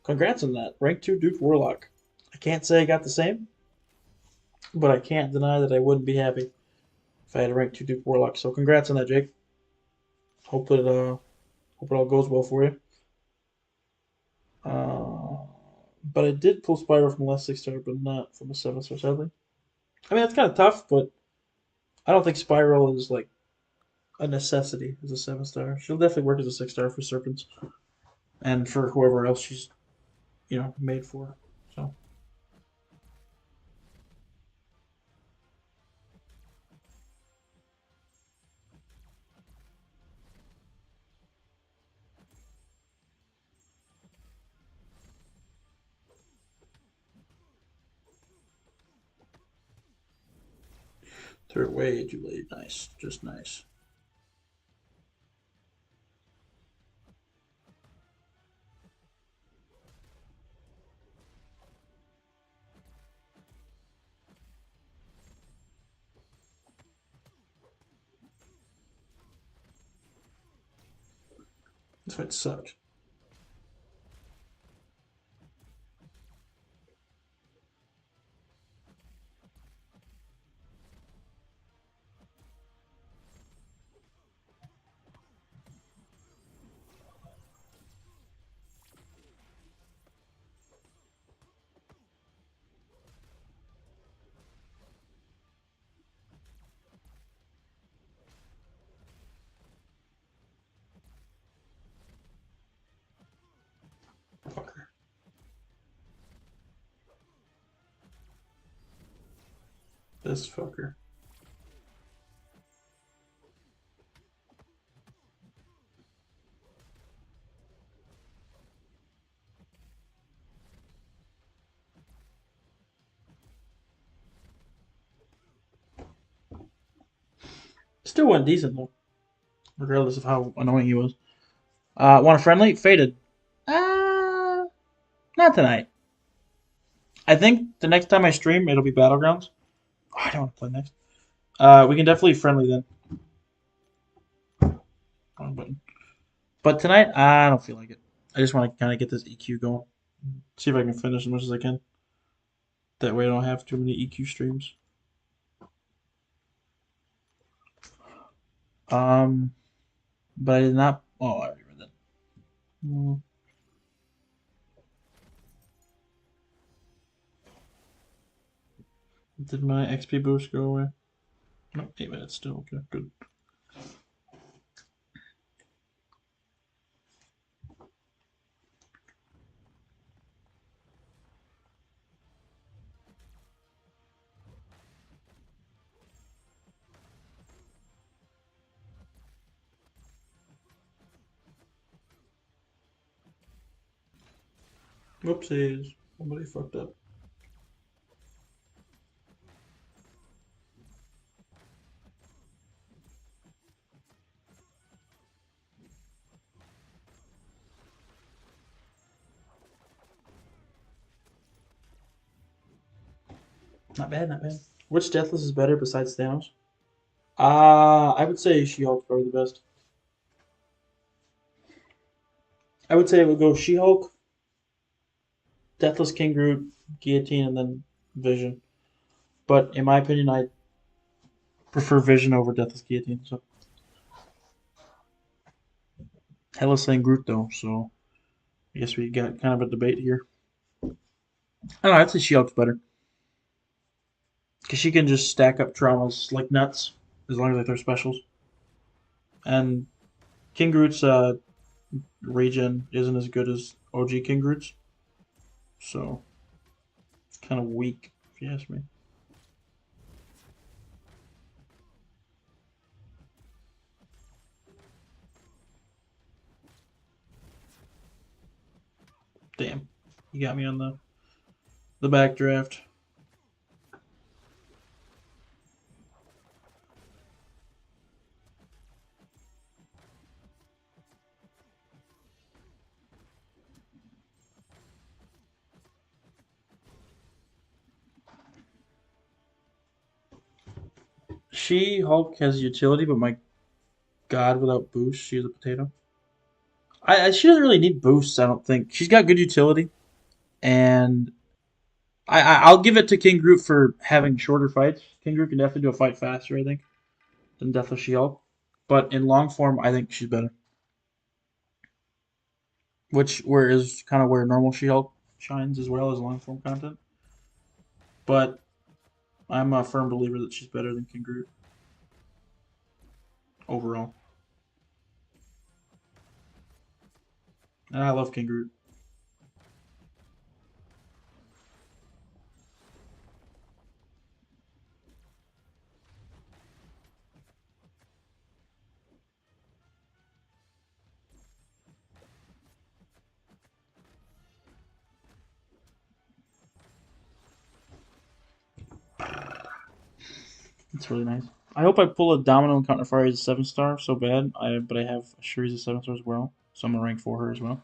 congrats on that. Rank 2 Duke Warlock. I can't say I got the same, but I can't deny that I wouldn't be happy if I had a rank 2 Duke Warlock. So congrats on that, Jake. Hope it all goes well for you. Uh, but I did pull Spiral from the last 6 star, but not from a 7 star, sadly. I mean, that's kind of tough, but I don't think Spiral is like a necessity as a 7 star. She'll definitely work as a 6 star for Serpents and for whoever else she's made for. So third way, Jubilee, nice, just nice. This fight sucked. Fucker. This fucker. Still went decent though, regardless of how annoying he was. Want a friendly? Faded. Not tonight. I think the next time I stream, it'll be Battlegrounds. Oh, I don't want to play next. We can definitely friendly then. Wrong button. But tonight, I don't feel like it. I just want to kind of get this EQ going. See if I can finish as much as I can. That way I don't have too many EQ streams. But I did not. Oh, I already read that. Hmm. Did my XP boost go away? No, 8 minutes still. Okay, good. Whoopsies. Somebody fucked up. Not bad, not bad. Which Deathless is better besides Thanos? I would say She-Hulk's probably the best. I would say it would go She-Hulk, Deathless King Groot, Guillotine, and then Vision. But in my opinion, I prefer Vision over Deathless Guillotine. So Hella saying Groot though, so I guess we got kind of a debate here. I don't know. I'd say She-Hulk's better because she can just stack up traumas like nuts as long as they throw specials. And King Groot's regen isn't as good as OG King Groot's, so it's kind of weak if you ask me. Damn, you got me on the backdraft. She Hulk has utility, but my God, without boost, she's a potato. She doesn't really need boosts. I don't think she's got good utility, and I'll give it to King Groot for having shorter fights. King Groot can definitely do a fight faster, I think, than Death She Hulk. But in long form, I think she's better. Which where is kind of where normal She Hulk shines as well as long form content. But I'm a firm believer that she's better than King Groot overall. And I love King Groot. It's really nice. I hope I pull a Domino and Counterfire as a 7-star so bad. But I have Shuri's a 7-star as well, so I'm gonna rank 4 her as well.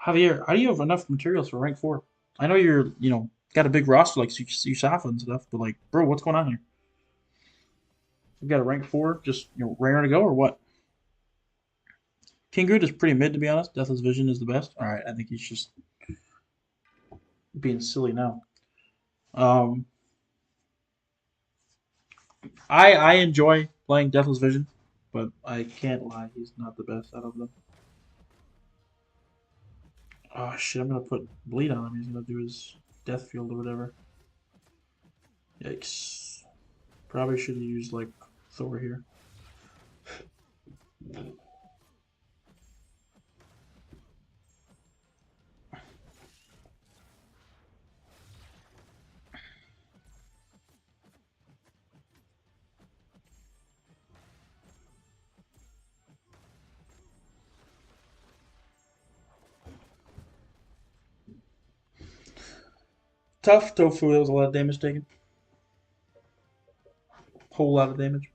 Javier, how do you have enough materials for rank 4? I know you're got a big roster like Yusafa and stuff, but like, bro, what's going on here? You've got a rank 4, just rare to go or what? King Groot is pretty mid to be honest. Deathless Vision is the best. All right, I think he's just being silly now. Um, I enjoy playing Deathless Vision, but I can't lie, he's not the best out of them. Oh shit, I'm gonna put bleed on him. He's gonna do his death field or whatever. Yikes. Probably should have used like Thor here. Tough tofu, that was a lot of damage taken. Whole lot of damage.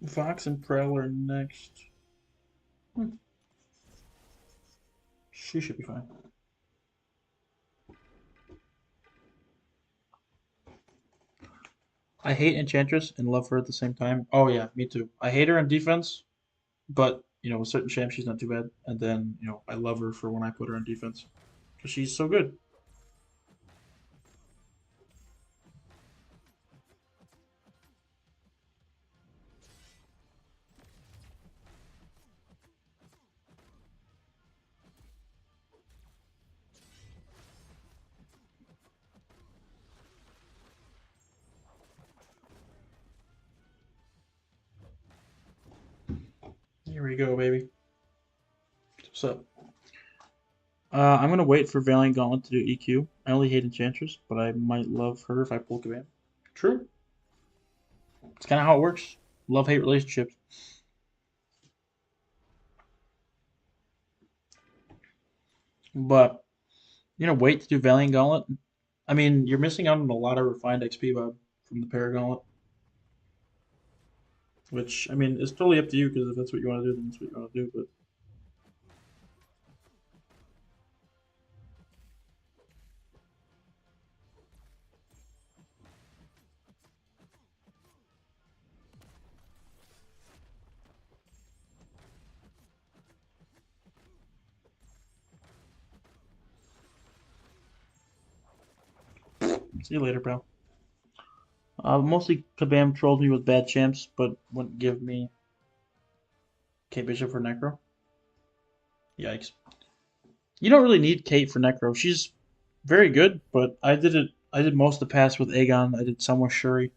Fox and Prowler next. She should be fine. I hate Enchantress and love her at the same time. Oh yeah, me too. I hate her on defense, but with certain champs she's not too bad. And then I love her for when I put her on defense because she's so good. Here we go, baby. What's up? I'm gonna wait for Valiant Gauntlet to do EQ. I only hate Enchantress, but I might love her if I pull Kabam. True. It's kind of how it works. Love hate relationships. But wait to do Valiant Gauntlet. I mean, you're missing out on a lot of refined XP Bob from the Paragauntlet. Which I mean, is totally up to you because if that's what you want to do, then that's what you want to do. But see you later, pal. Mostly Kabam trolled me with bad champs, but wouldn't give me K Bishop for Necro. Yikes. You don't really need Kate for Necro. She's very good, but I did it. I did most of the pass with Aegon. I did some with Shuri.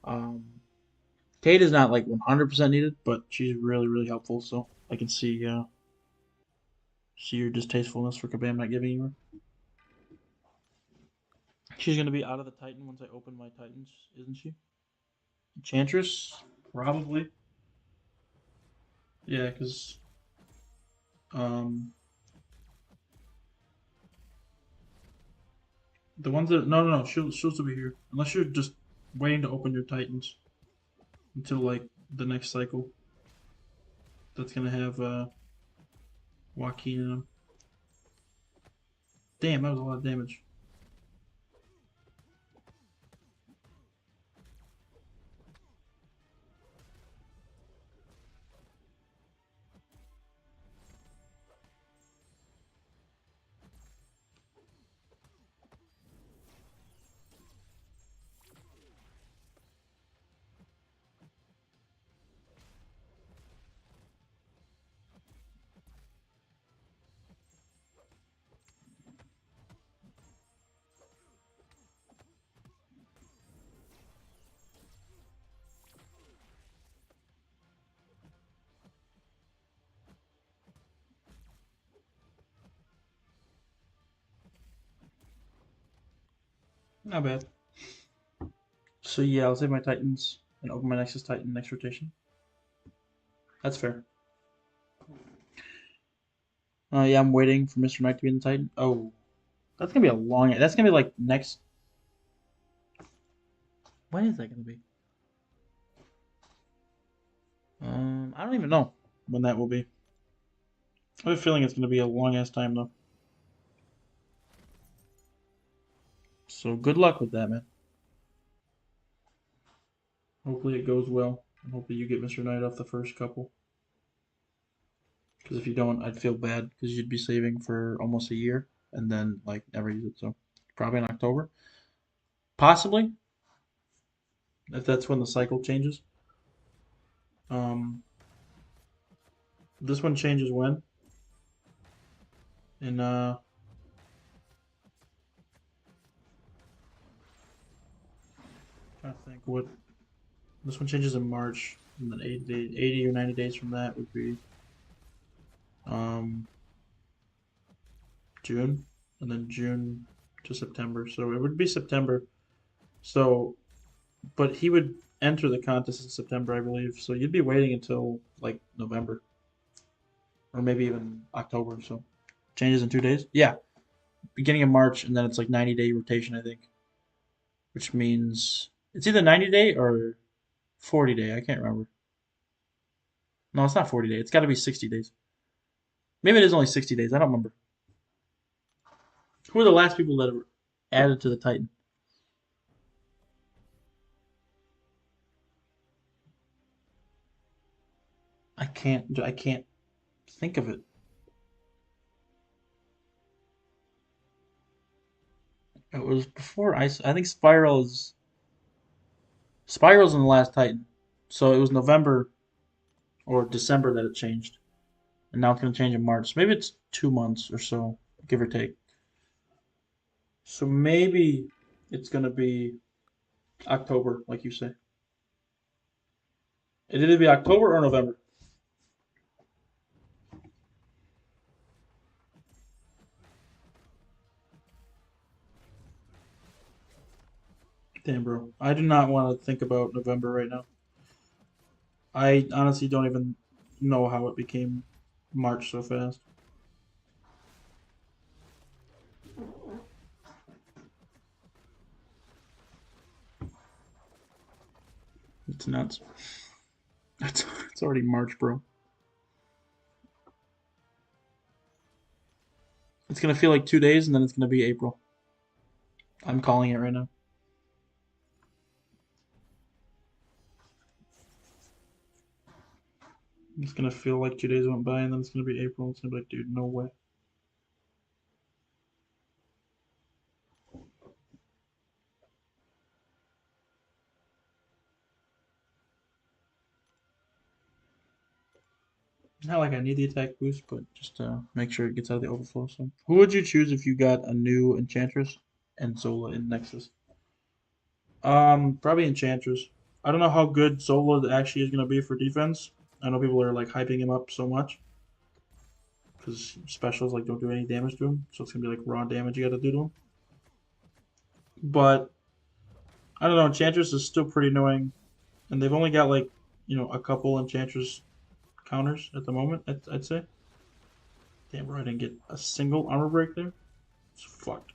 Um, Kate is not like 100% needed, but she's really really helpful. So I can see your distastefulness for Kabam not giving you her. She's gonna be out of the Titan once I open my Titans, isn't she? Enchantress, probably. Yeah, because um, the ones that no, she'll still be here unless you're just waiting to open your Titans until like the next cycle. That's gonna have Joaquin in them. Damn, that was a lot of damage. Not bad. So yeah, I'll save my Titans and open my Nexus Titan next rotation. That's fair. Yeah, I'm waiting for Mr. Knight to be in the Titan. Oh, that's gonna be a long. That's gonna be like next. When is that gonna be? I don't even know when that will be. I have a feeling it's gonna be a long ass time though. So good luck with that, man. Hopefully it goes well, and hopefully you get Mr. Knight off the first couple. Because if you don't, I'd feel bad because you'd be saving for almost a year and then like never use it. So probably in October, possibly if that's when the cycle changes. Um, this one changes when in trying to think what this one changes in March, and then 80 or 90 days from that would be um June, and then June to September. So it would be September. So, but he would enter the contest in September, I believe. So you'd be waiting until like November or maybe even October. So changes in 2 days. Yeah, beginning of March, and then it's like 90-day rotation, I think, which means it's either 90-day or 40-day. I can't remember. No, it's not 40 days. It's got to be 60 days. Maybe it is only 60 days. I don't remember. Who were the last people that were added to the Titan? I can't think of it. It was before Ice. I think Spiral's in the last Titan. So it was November or December that it changed. And now it's gonna change in March. Maybe it's 2 months or so, give or take. So maybe it's gonna be October, like you say. It either be October or November. Damn, bro. I do not want to think about November right now. I honestly don't even know how it became March so fast. It's nuts. It's already March, bro. It's gonna feel like 2 days, and then it's gonna be April. I'm calling it right now. It's gonna feel like 2 days went by, and then it's gonna be April. It's gonna be like, dude, no way. Not like I need the attack boost, but just to make sure it gets out of the overflow. So, who would you choose if you got a new Enchantress and Zola in Nexus? Probably Enchantress. I don't know how good Zola actually is gonna be for defense. I know people are like hyping him up so much because specials like don't do any damage to him, so it's gonna be like raw damage you got to do to him. But I don't know. Enchantress is still pretty annoying, and they've only got like a couple Enchantress counters at the moment. I'd say. Damn, bro, I didn't get a single armor break there. It's fucked.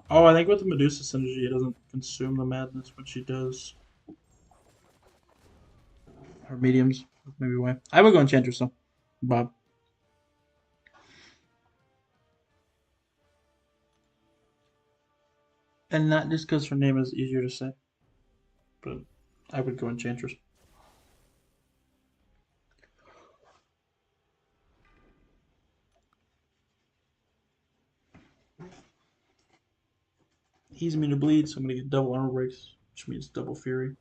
Oh, I think with the Medusa synergy, it doesn't consume the madness when she does her mediums. Maybe why. I would go Enchantress though, Bob. And not just because her name is easier to say, but I would go Enchantress. Easy me to bleed, so I'm gonna get double armor breaks, which means double fury.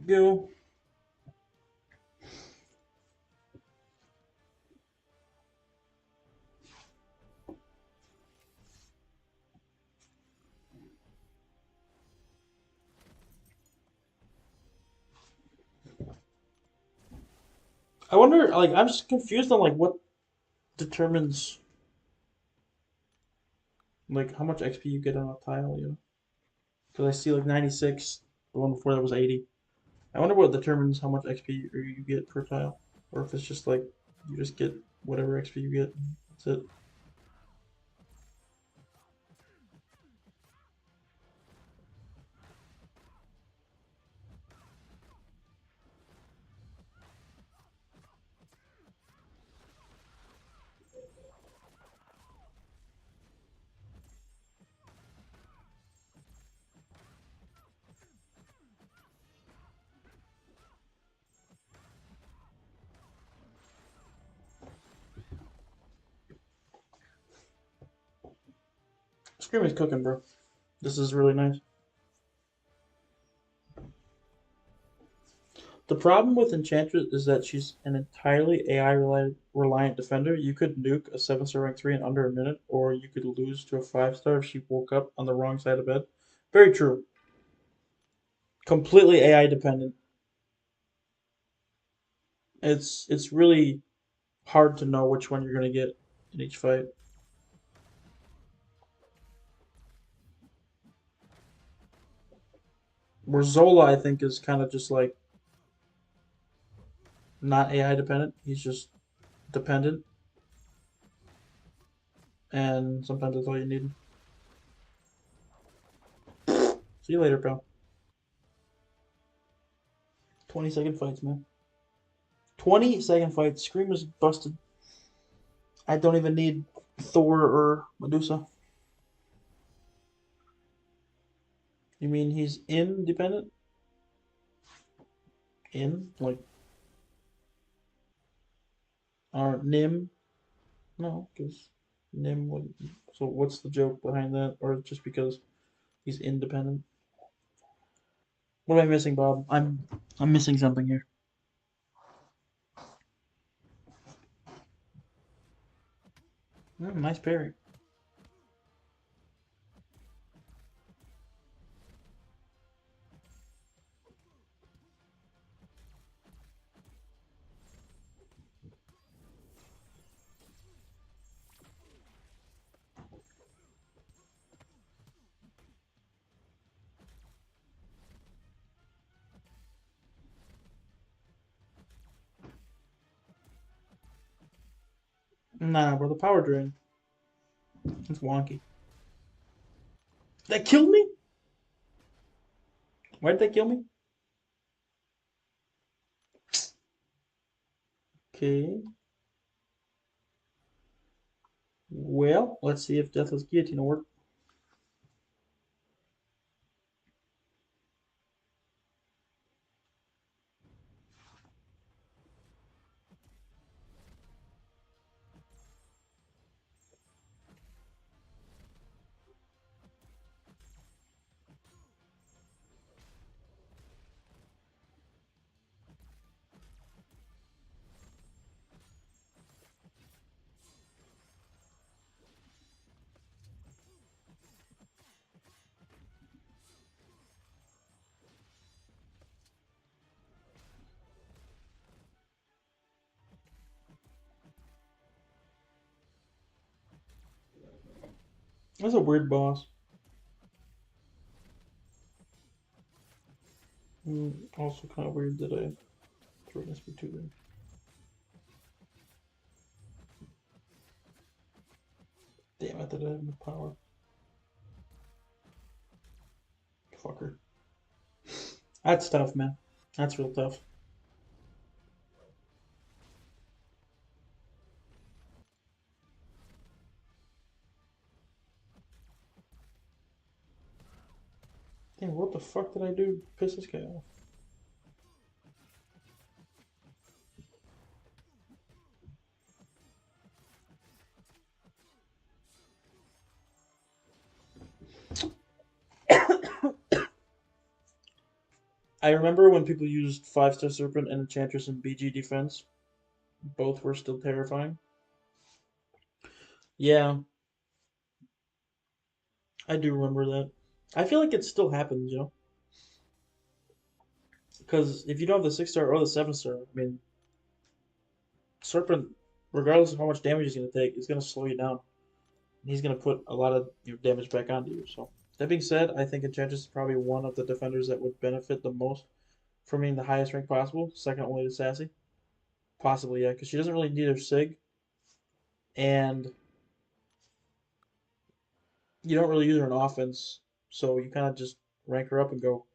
There we go. I wonder, like, I'm just confused on like what determines like how much XP you get on a tile, Because I see like 96, the one before that was 80. I wonder what determines how much XP you get per tile, or if it's just like you just get whatever XP you get. That's it. Screaming's cooking, bro. This is really nice. The problem with Enchantress is that she's an entirely AI reliant defender. You could nuke a 7-star rank 3 in under a minute, or you could lose to a 5-star if she woke up on the wrong side of bed. Very true. Completely AI dependent. It's really hard to know which one you're gonna get in each fight. Where Zola, I think, is kind of just like not AI dependent. He's just dependent, and sometimes that's all you need. See you later, pal. 20-second fights, man. 20-second fights. Scream is busted. I don't even need Thor or Medusa. You mean he's independent? In? Like, or Nim? No, because Nim would. So what's the joke behind that? Or just because he's independent? What am I missing, Bob? I'm missing something here. Nice parry. Nah, bro, the power drain. It's wonky. That killed me? Why did that kill me? Okay. Well, let's see if Deathless Guillotine will work. That's a weird boss. Also kind of weird that I threw an SP2 there. Damn it, that I have no power. Fucker. That's tough, man. That's real tough. Damn, what the fuck did I do to piss this guy off? I remember when people used 5-star Serpent and Enchantress in BG defense. Both were still terrifying. Yeah, I do remember that. I feel like it still happens, you know? Because if you don't have the 6-star or the 7-star, I mean, Serpent, regardless of how much damage he's going to take, is going to slow you down. And he's going to put a lot of damage back onto you. So, that being said, I think Enchantress is probably one of the defenders that would benefit the most from being the highest rank possible, second only to Sassy. Possibly, yeah, because she doesn't really need her Sig, and you don't really use her in offense, so you kind of just rank her up and go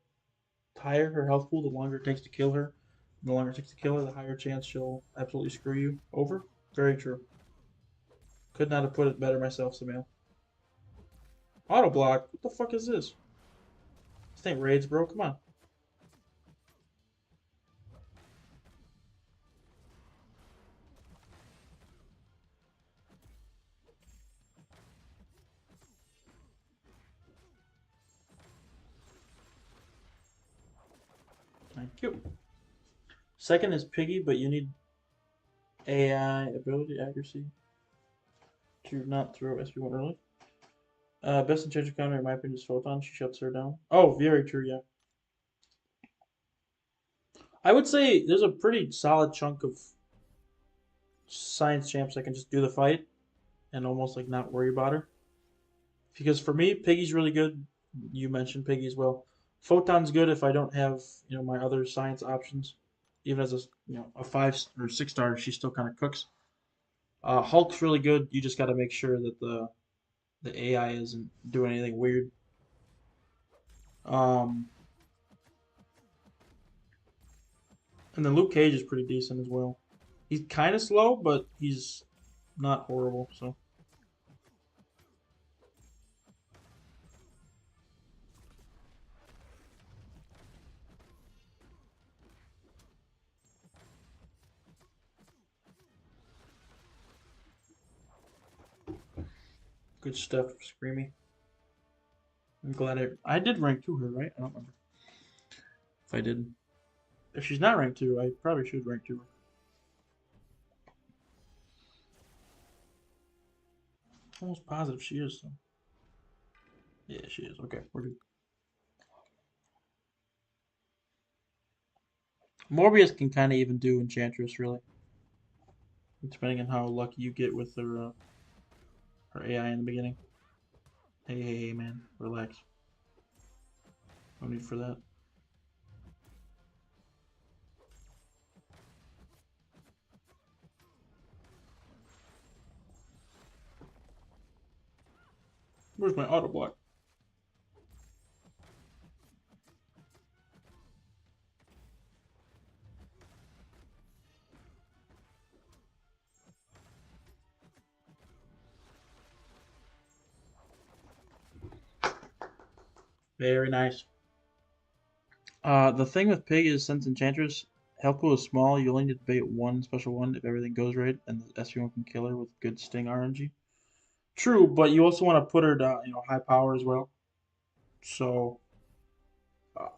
higher her health pool, the longer it takes to kill her. The longer it takes to kill her, the higher chance she'll absolutely screw you over. Very true. Could not have put it better myself, Samuel. Auto block? What the fuck is this? This ain't raids, bro. Come on. Thank you. Second is Piggy, but you need AI ability accuracy to not throw SP1 early. Best enchanted counter, in my opinion, is Photon. She shuts her down. Oh, very true, yeah. I would say there's a pretty solid chunk of science champs that can just do the fight and almost like not worry about her. Because for me, Piggy's really good. You mentioned Piggy as well. Photon's good if I don't have my other science options. Even as a 5 or 6 star, she still kind of cooks. Hulk's really good. You just got to make sure that the AI isn't doing anything weird. Um, and then Luke Cage is pretty decent as well. He's kind of slow, but he's not horrible. So good stuff, Screamy. I'm glad I did rank 2 her, right? I don't remember if I did. If she's not ranked 2, I probably should rank 2 her. Almost positive she is. So. Yeah, she is. Okay, we're good. Morbius can kind of even do Enchantress, really, depending on how lucky you get with her AI in the beginning. Hey, hey, hey, man, relax. No need for that. Where's my auto block? Very nice. The thing with Pig is since Enchantress health pool is small, you only need to bait one special one if everything goes right, and the SP1 can kill her with good sting RNG. True, but you also want to put her down, high power as well. So uh,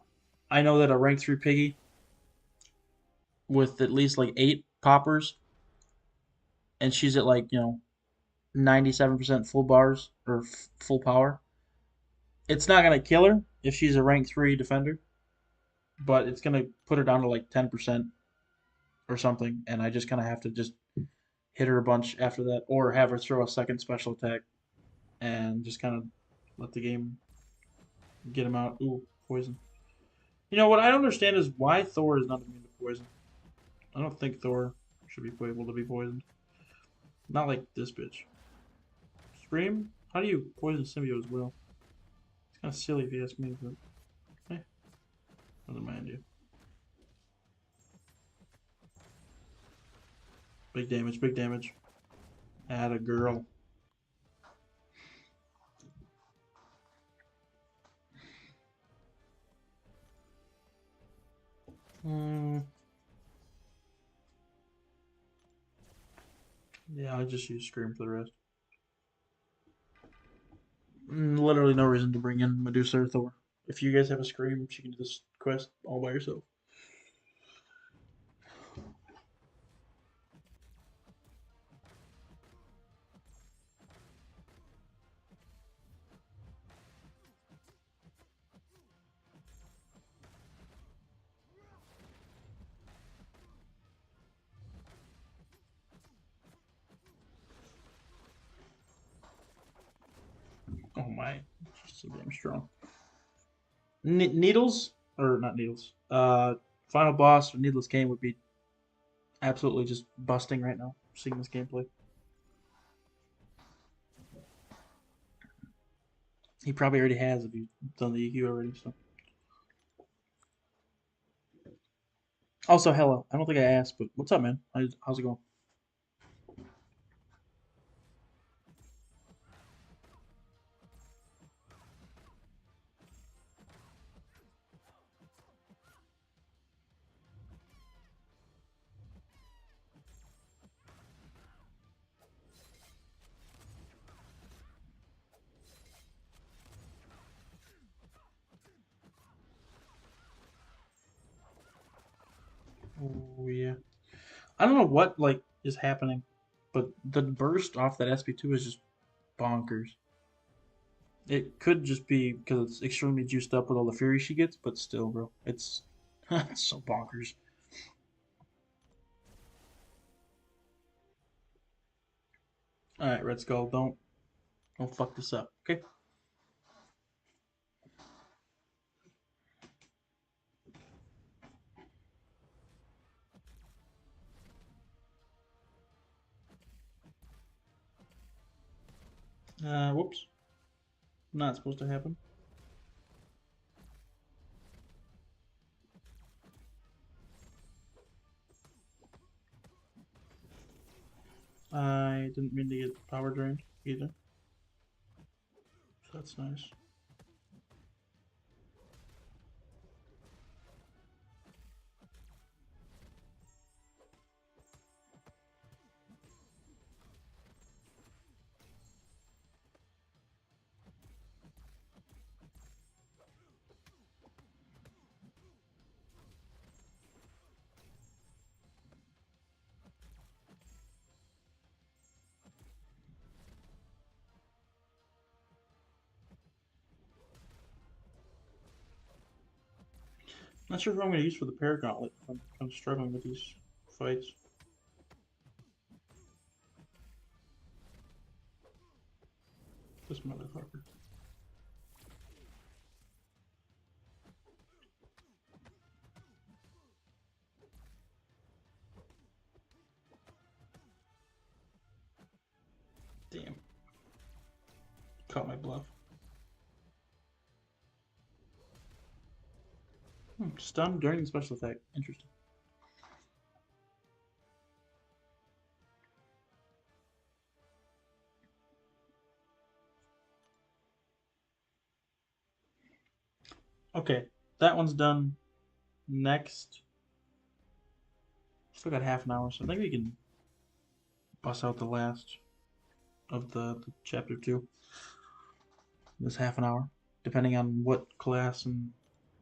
I know that a rank 3 Piggy with at least like 8 poppers, and she's at like 97% full bars or full power. It's not gonna kill her if she's a rank 3 defender, but it's gonna put her down to like 10% or something, and I just kind of have to just hit her a bunch after that, or have her throw a second special attack and just kind of let the game get him out. Ooh, poison. What I don't understand is why Thor is not immune to poison. I don't think Thor should be able to be poisoned. Not like this bitch. Scream? How do you poison symbiote as well? It's kind of silly if you ask me, but doesn't mind you. Big damage, big damage. Add a girl. Yeah, I just use Scream for the rest. Literally no reason to bring in Medusa or Thor. If you guys have a Scream, she can do this quest all by herself. Oh my, she's so damn strong. Needles or not needles? Final boss Needless Game would be absolutely just busting right now. Seeing this gameplay, he probably already has if he's done the EQ already. So also hello. I don't think I asked, but what's up, man? How's it going? Oh yeah. I don't know what like is happening, but the burst off that SP2 is just bonkers. It could just be because it's extremely juiced up with all the fury she gets, but still, bro, it's it's so bonkers. All right, Red Skull, don't fuck this up, okay? Whoops, not supposed to happen. I didn't mean to get power drained either, so that's nice. Not sure who I'm going to use for the Paragauntlet. I'm struggling with these fights. This motherfucker. Damn. Caught my bluff. Stun during the special attack. Interesting. Okay, that one's done. Next, still got half an hour, so I think we can bust out the last of the chapter two. This half an hour, depending on what class and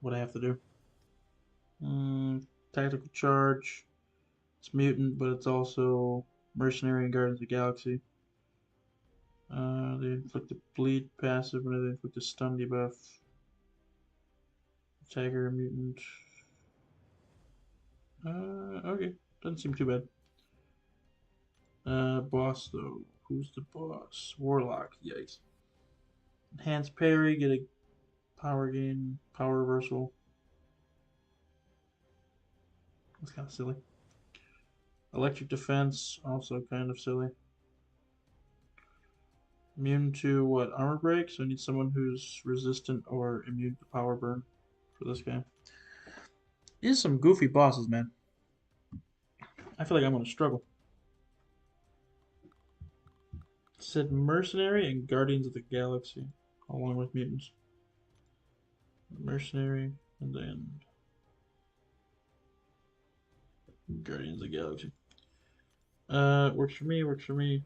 what I have to do. Tactical charge. It's mutant, but it's also mercenary and Guardians of the Galaxy. They inflict a bleed passive when they inflict a stun debuff. Tiger mutant. Okay, doesn't seem too bad. Boss though. Who's the boss? Warlock. Yikes. Enhanced parry, get a power gain, power reversal. That's kind of silly. Electric defense, also kind of silly. Immune to what? Armor break? So I need someone who's resistant or immune to power burn for this guy. These are some goofy bosses, man. I feel like I'm gonna struggle. It said mercenary and Guardians of the Galaxy, along with mutants. Mercenary and then Guardians of the Galaxy. Works for me. Works for me.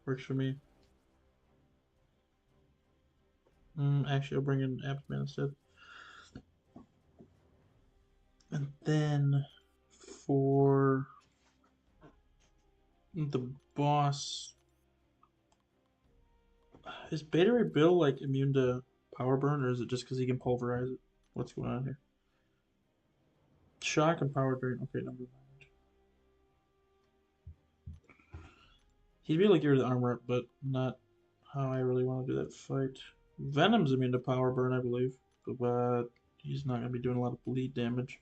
Works for me. Actually, I'll bring in Absman instead. And then for the boss, is Beta Ray Bill like immune to power burn, or is it just because he can pulverize it? What's going on here? Shock and power drain. Okay, never mind. He'd be able to get rid of the armor up, but not how I really want to do that fight. Venom's immune to power burn, I believe, but he's not gonna be doing a lot of bleed damage.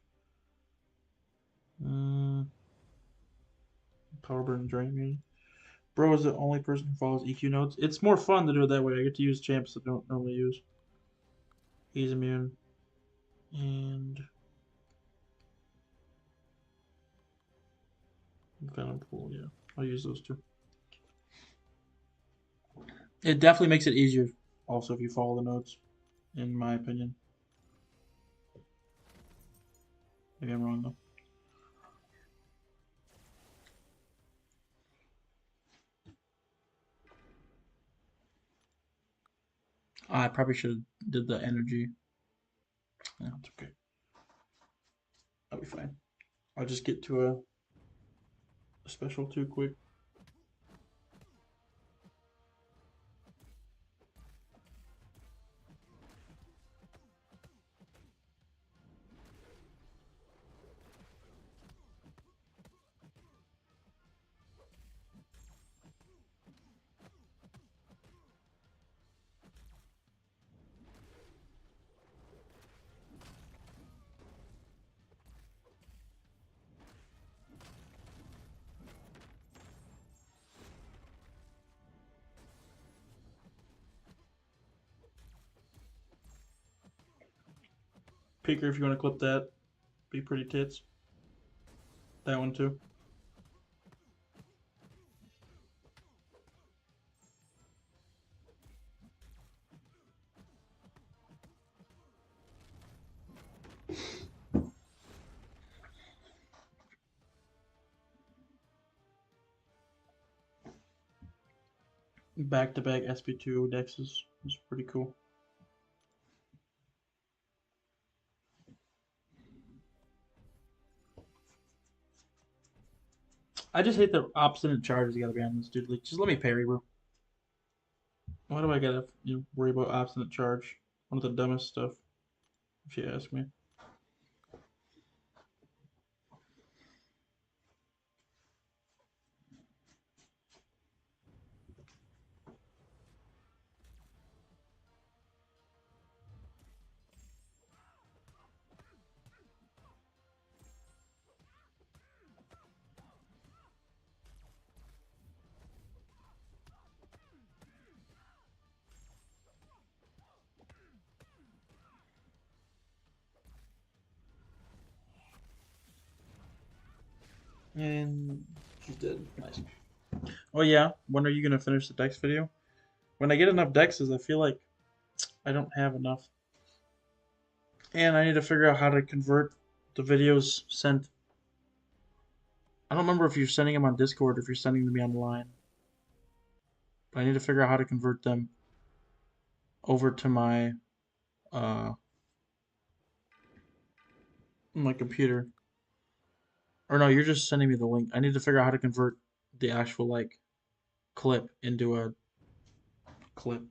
Power burn and drain immunity. Bro is the only person who follows EQ notes. It's more fun to do it that way. I get to use champs that don't normally use. He's immune. And Venom Pool, yeah. I'll use those two. It definitely makes it easier also if you follow the notes, in my opinion. Maybe I'm wrong though. I probably should have did the energy. No, it's okay. I'll be fine. I'll just get to a special too quick. Peeker, if you want to clip that, be pretty tits. That one too. Back-to-back SP2 dexes is pretty cool. I just hate the obstinate charges you gotta be on this dude. Like, just let me parry, bro. Why do I gotta worry about obstinate charge? One of the dumbest stuff, if you ask me. And she's dead. Nice. Oh yeah, when are you gonna finish the dex video? When I get enough dexes, I feel like I don't have enough. And I need to figure out how to convert the videos sent. I don't remember if you're sending them on Discord or if you're sending them online. But I need to figure out how to convert them over to uh my computer. Or no, you're just sending me the link. I need to figure out how to convert the actual like clip into a clip.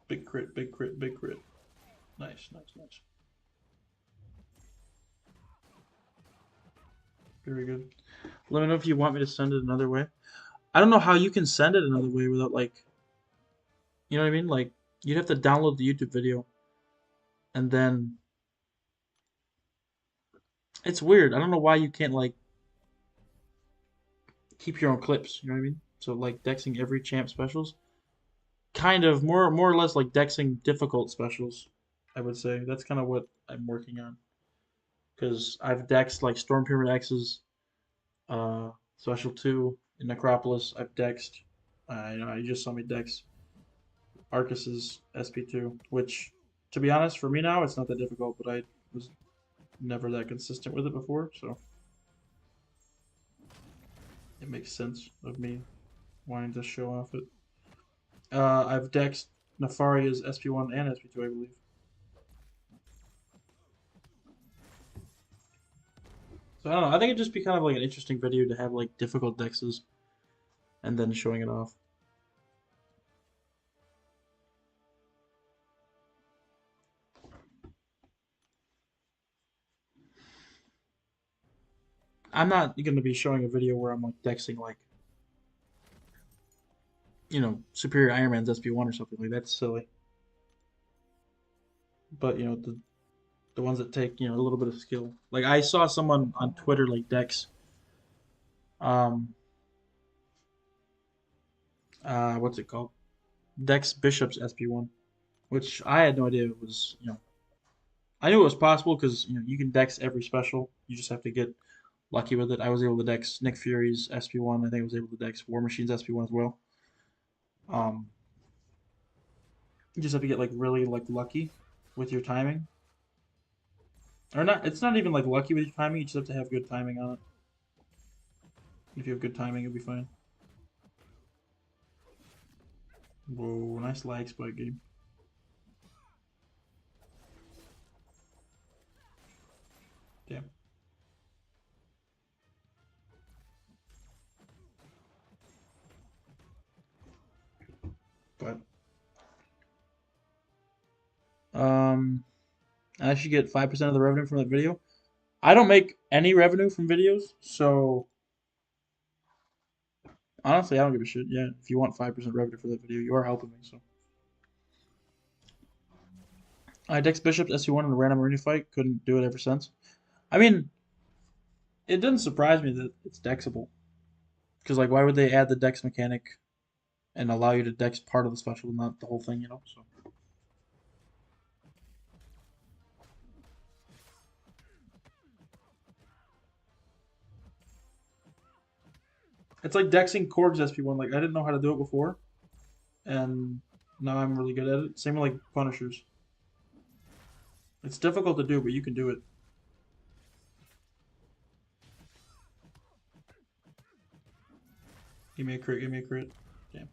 Big crit, big crit, big crit. Nice, nice, nice. Very good. Let me know if you want me to send it another way. I don't know how you can send it another way without like, you know what I mean? Like you'd have to download the YouTube video and then it's weird. I don't know why you can't like keep your own clips, you know what I mean? So like dexing every champ specials. Kind of more or less like dexing difficult specials, I would say. That's kind of what I'm working on. Because I've dexed like Storm Pyramid X's Special 2 in Necropolis. I've dexed. You just saw me dex Arcus's SP2, which, to be honest, for me now, it's not that difficult, but I was never that consistent with it before, so it makes sense of me wanting to show off it. I've dexed Nefaria's SP1 and SP2, I believe. So I don't know. I think it'd just be kind of like an interesting video to have like difficult dexes and then showing it off. I'm not going to be showing a video where I'm like dexing like Superior Iron Man's SP1 or something like that's silly. But the ones that take a little bit of skill. Like I saw someone on Twitter like Dex, um, what's it called? Dex Bishop's SP1, which I had no idea it was. I knew it was possible because you can Dex every special. You just have to get lucky with it. I was able to Dex Nick Fury's SP1. I think I was able to Dex War Machine's SP1 as well. Um, you just have to get like really like lucky with your timing. Or not, it's not even like lucky with your timing, you just have to have good timing on it. If you have good timing, it'll be fine. Whoa, nice lag spike game. Damn. But I should get 5% of the revenue from that video. I don't make any revenue from videos, so honestly, I don't give a shit. Yeah, if you want 5% revenue for that video, you are helping me. So I Dex Bishop SC1 in a random arena fight. Couldn't do it ever since. I mean, it doesn't surprise me that it's Dexable. Because like, why would they add the Dex mechanic and allow you to Dex part of the special, not the whole thing? You know. So it's like Dexing Korg's SP1. Like I didn't know how to do it before, and now I'm really good at it. Same with like Punishers. It's difficult to do, but you can do it. Give me a crit. Give me a crit. Damn.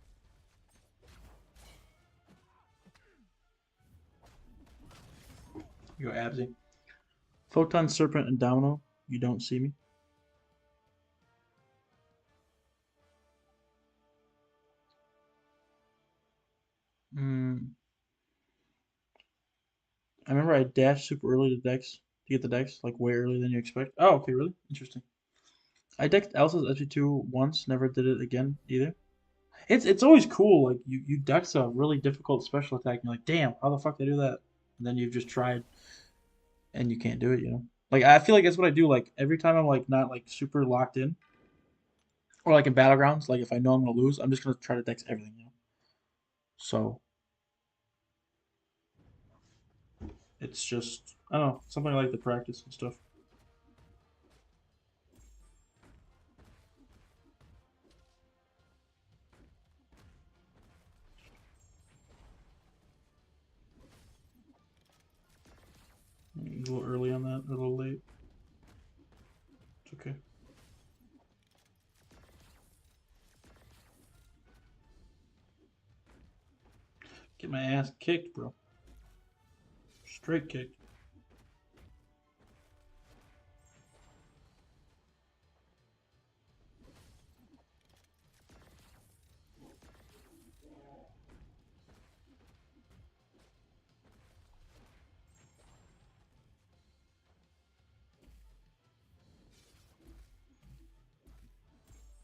You go Absy. Photon, Serpent, and Domino. You don't see me. Hmm. I remember I dashed super early to Dex to get the Dex, like way earlier than you expect. Oh, okay, really? Interesting. I dexed Elsa's SG2 once, never did it again either. It's always cool, like you dex a really difficult special attack, and you're like, damn, how the fuck did I do that? And then you've just tried and you can't do it, you know? Like I feel like that's what I do, like every time I'm like not like super locked in, or like in battlegrounds, like if I know I'm gonna lose, I'm just gonna try to dex everything, you know? So it's just I don't know, something I like to practice and stuff. A little early on that, or a little late. It's okay. Get my ass kicked, bro. Straight kicked.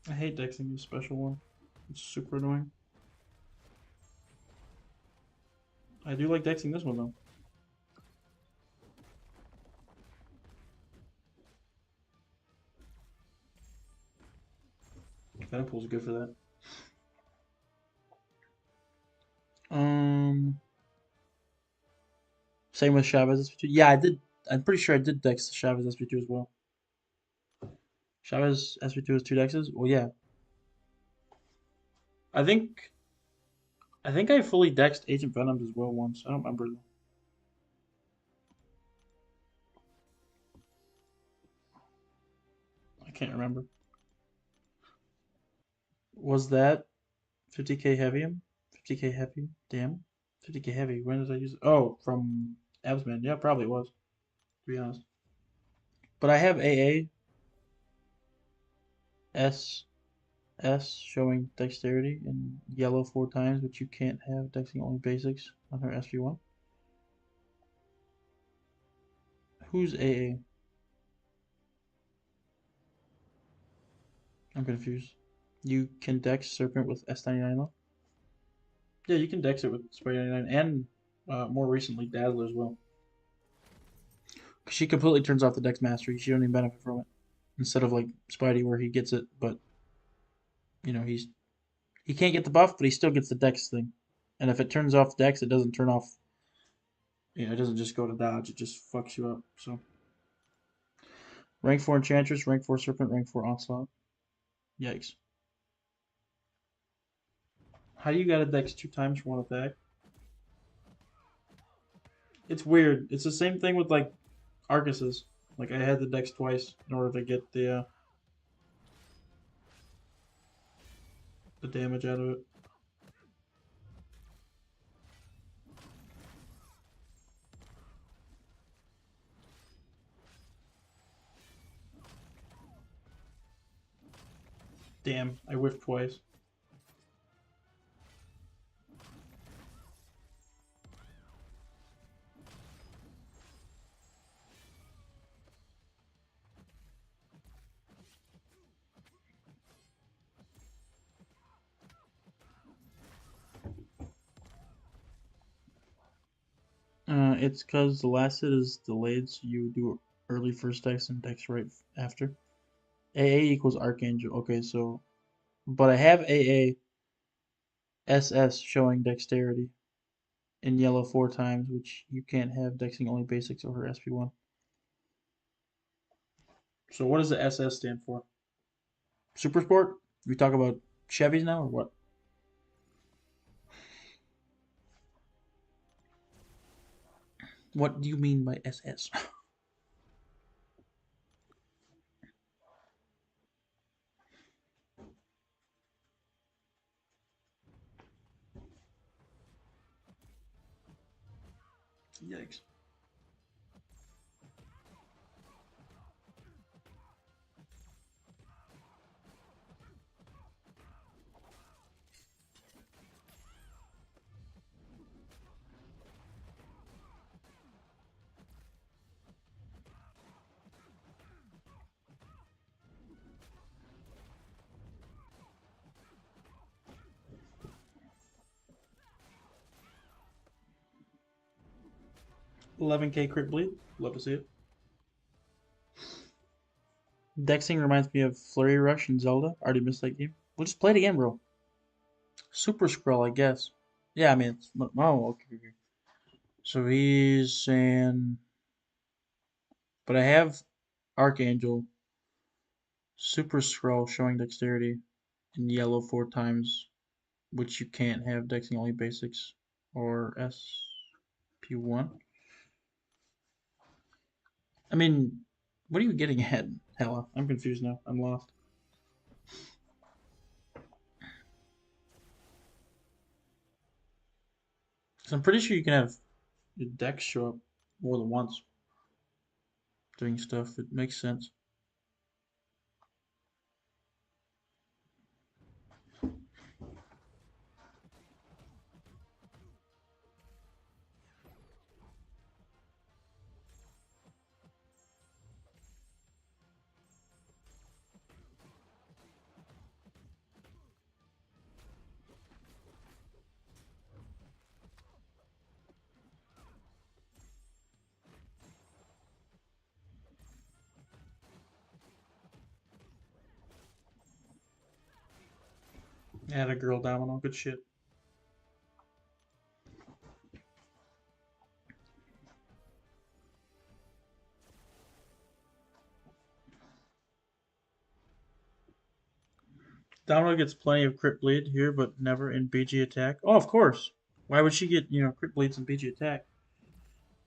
I hate dexing the special one. It's super annoying. I do like dexing this one though. Venom Pool's good for that. Um, Same with Chavez SP2. Yeah, I did. I'm pretty sure I did dex Chavez SP2 as well. Chavez SP2 is two dexes. Well, yeah. I think I think I fully dexed Agent Venom as well once. I don't remember though. I can't remember. Was that 50k heavy? 50k heavy? Damn. 50k heavy. When did I use it? Oh, from Absman. Yeah, probably it was, to be honest. But I have AA S S showing dexterity in yellow 4 times, but you can't have dexing only basics on her SV1. Who's AA? I'm confused. You can dex Serpent with S99 though? Yeah, you can dex it with Spray 99 and more recently Dazzler as well. She completely turns off the dex mastery. She don't even benefit from it. Instead of like Spidey where he gets it, but you know, he can't get the buff, but he still gets the dex thing. And if it turns off dex, it doesn't turn off, you know, it doesn't just go to dodge, it just fucks you up. So rank 4 Enchantress, rank 4 Serpent, rank 4 Onslaught. Yikes. How do you got a dex 2 times for one attack? It's weird. It's the same thing with like Arcuses. Like I had the dex twice in order to get the damage out of it. Damn, I whiffed twice. It's because the last hit is delayed, so you do early first dex and dex right after. AA equals Archangel. Okay, so. But I have AA SS showing dexterity in yellow 4 times, which you can't have dexing only basics over SP1. So what does the SS stand for? Super Sport? We talk about Chevys now or what? What do you mean by SS? Yikes. $11K crit bleed. Love to see it. Dexing reminds me of Flurry Rush and Zelda. Already missed that game. We'll just play it again, bro. Super Scroll, I guess. Yeah, I mean, it's. Oh, okay. So he's saying. But I have Archangel, Super Scroll showing dexterity in yellow 4 times, which you can't have dexing only basics or SP1. I mean, what are you getting at, Hella? I'm confused now. I'm lost. So I'm pretty sure you can have your dex show up more than once doing stuff. It makes sense. Add a girl domino. Good shit. Domino gets plenty of crit bleed here, but never in BG attack. Oh, of course. Why would she get crit bleeds in BG attack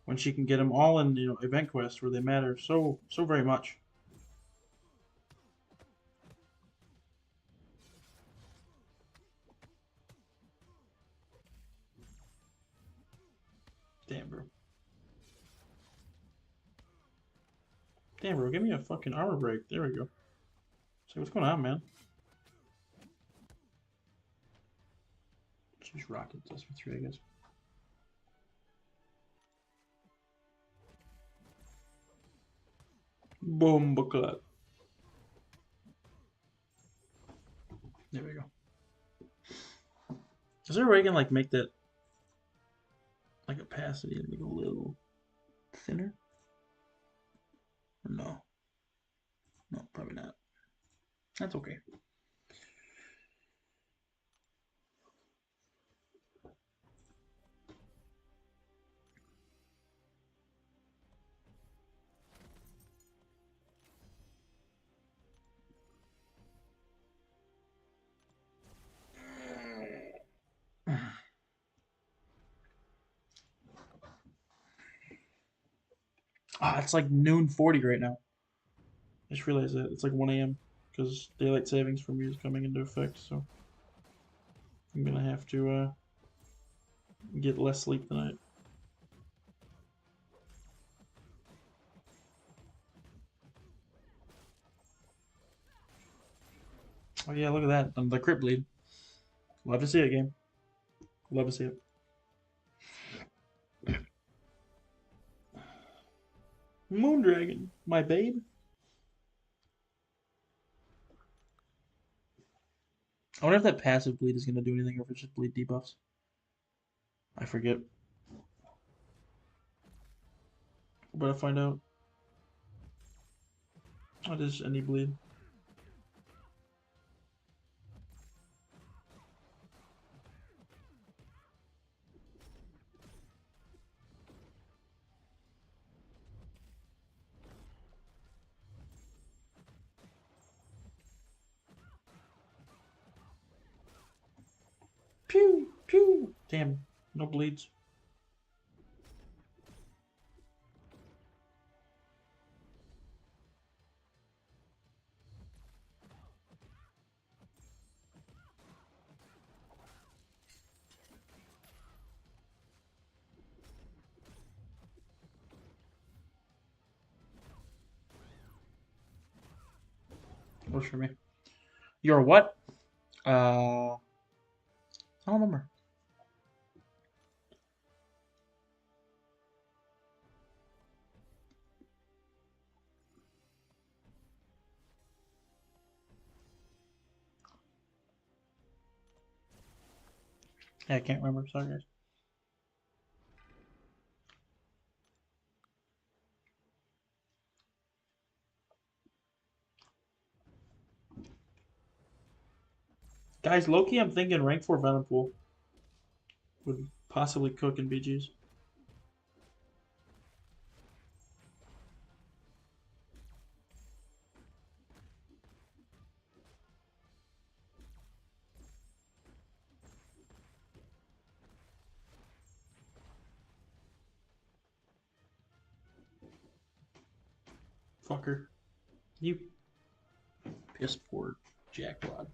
when she can get them all in event quest where they matter so very much? Damn, bro. Damn, bro. Give me a fucking armor break. There we go. So what's going on, man? Just rocket this for 3, I guess. Boom, bucklet. There we go. Is there a way I can like make that like opacity and make it a little thinner? Or no? No, probably not. That's okay. Ah, it's like noon 40 right now. I just realized that it's like 1 a.m. because daylight savings for me is coming into effect. So I'm gonna have to get less sleep tonight. Oh yeah, look at that. The crit bleed. Love to see it, game. Love to see it. Moondragon, my babe. I wonder if that passive bleed is gonna do anything or if it's just bleed debuffs. I forget. But I find out. What is any bleed? Pew pew. Damn, no bleeds. Works for me. You're what? I don't remember. Yeah, I can't remember. Sorry, guys. Guys, Loki, I'm thinking rank 4 Venom Pool would possibly cook in BGs. Fucker. You piss poor jackwad.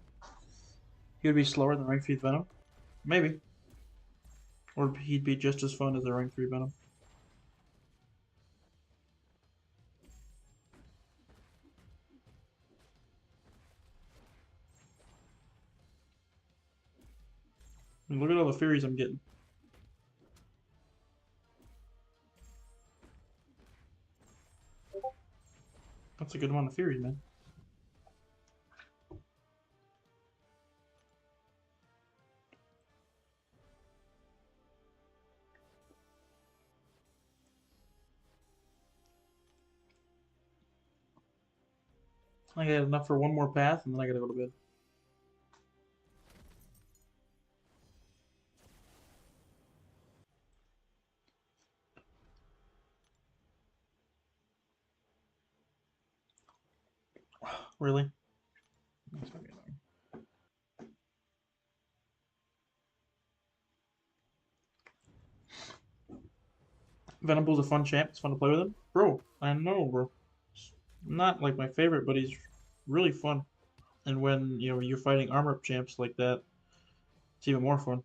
He would be slower than rank 3 Venom? Maybe. Or he'd be just as fun as a rank 3 Venom. I mean, look at all the Furies I'm getting. That's a good amount of Furies, man. I got enough for one more path, and then I gotta go to bed. Really? That's gonna be annoying. Venable's a fun champ. It's fun to play with him. Bro, I know, bro. It's not like my favorite, but he's really fun. And when, you're fighting armor up champs like that, it's even more fun.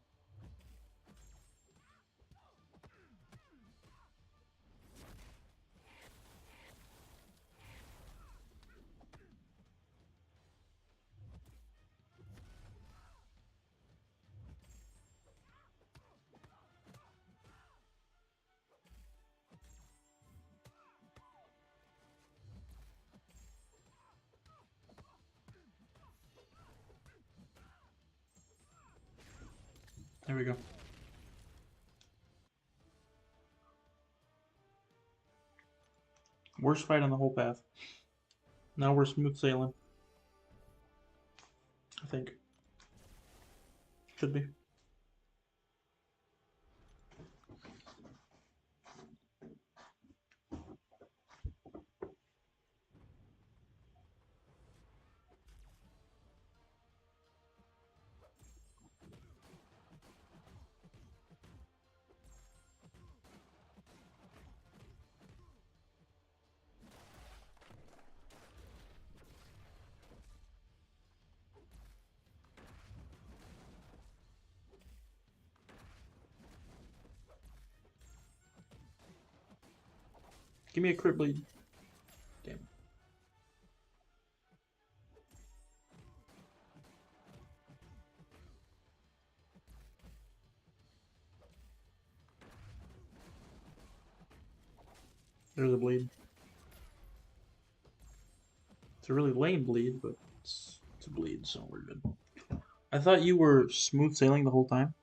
There we go. Worst fight on the whole path. Now we're smooth sailing. I think. Should be. Give me a crit bleed. Damn. There's a bleed. It's a really lame bleed, but it's a bleed, so we're good. I thought you were smooth sailing the whole time.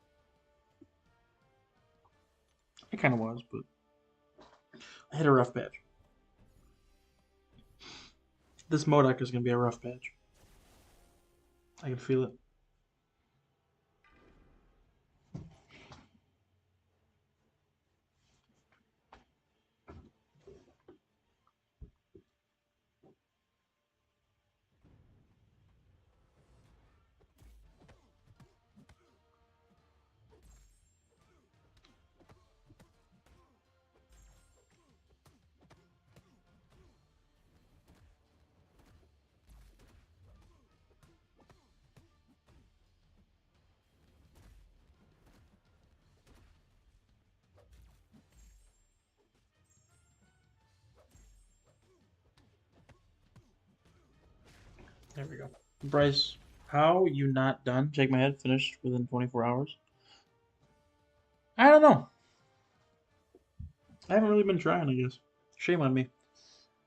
I kind of was, but I hit a rough patch. This Modoc is going to be a rough patch. I can feel it. There we go. Bryce, how you not done? Shake my head. Finished within 24 hours. I don't know. I haven't really been trying, I guess. Shame on me.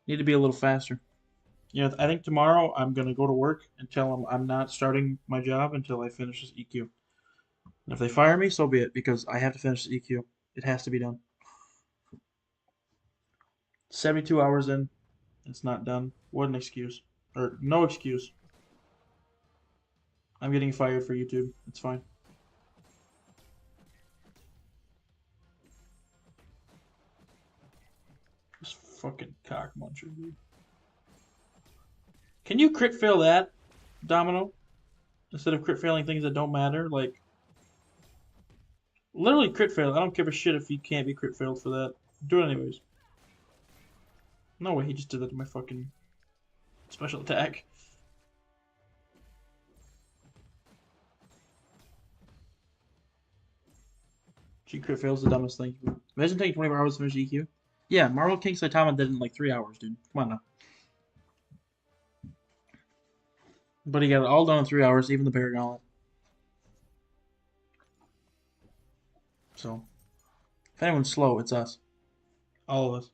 Need to be a little faster. You know, I think tomorrow I'm gonna go to work and tell them I'm not starting my job until I finish this EQ. And if they fire me, so be it, because I have to finish this EQ. It has to be done. 72 hours in, it's not done. What an excuse. Or no excuse. I'm getting fired for YouTube. It's fine. This fucking cock muncher, dude. Can you crit fail that, Domino? Instead of crit failing things that don't matter? Like, literally crit fail. I don't give a shit if you can't be crit failed for that. Do it anyways. No way, he just did that to my fucking special attack. She crit fails the dumbest thing. Imagine taking 24 hours to finish EQ. Yeah, Marvel King Saitama did it in like 3 hours, dude. Come on now. But he got it all done in 3 hours, even the Paragauntlet. So, if anyone's slow, it's us. All of us.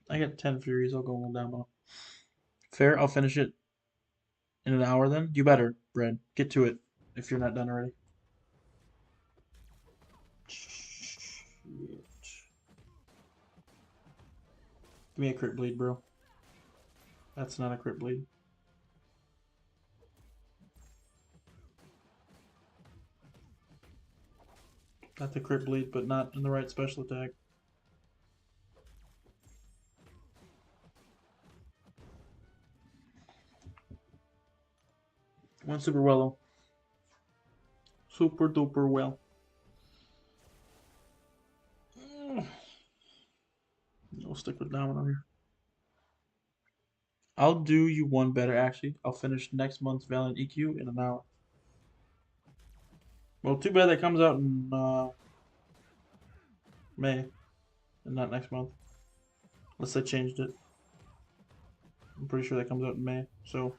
I got 10 Furies. I'll go one down low. Fair, I'll finish it in an hour then. You better, Brad. Get to it if you're not done already. Shit. Give me a crit bleed, bro. That's not a crit bleed. That's a crit bleed, but not in the right special attack. One super well. Super duper well. I'll stick with Domino here. I'll do you one better, actually. I'll finish next month's Valiant EQ in an hour. Well, too bad that comes out in May and not next month. Unless they changed it. I'm pretty sure that comes out in May. So,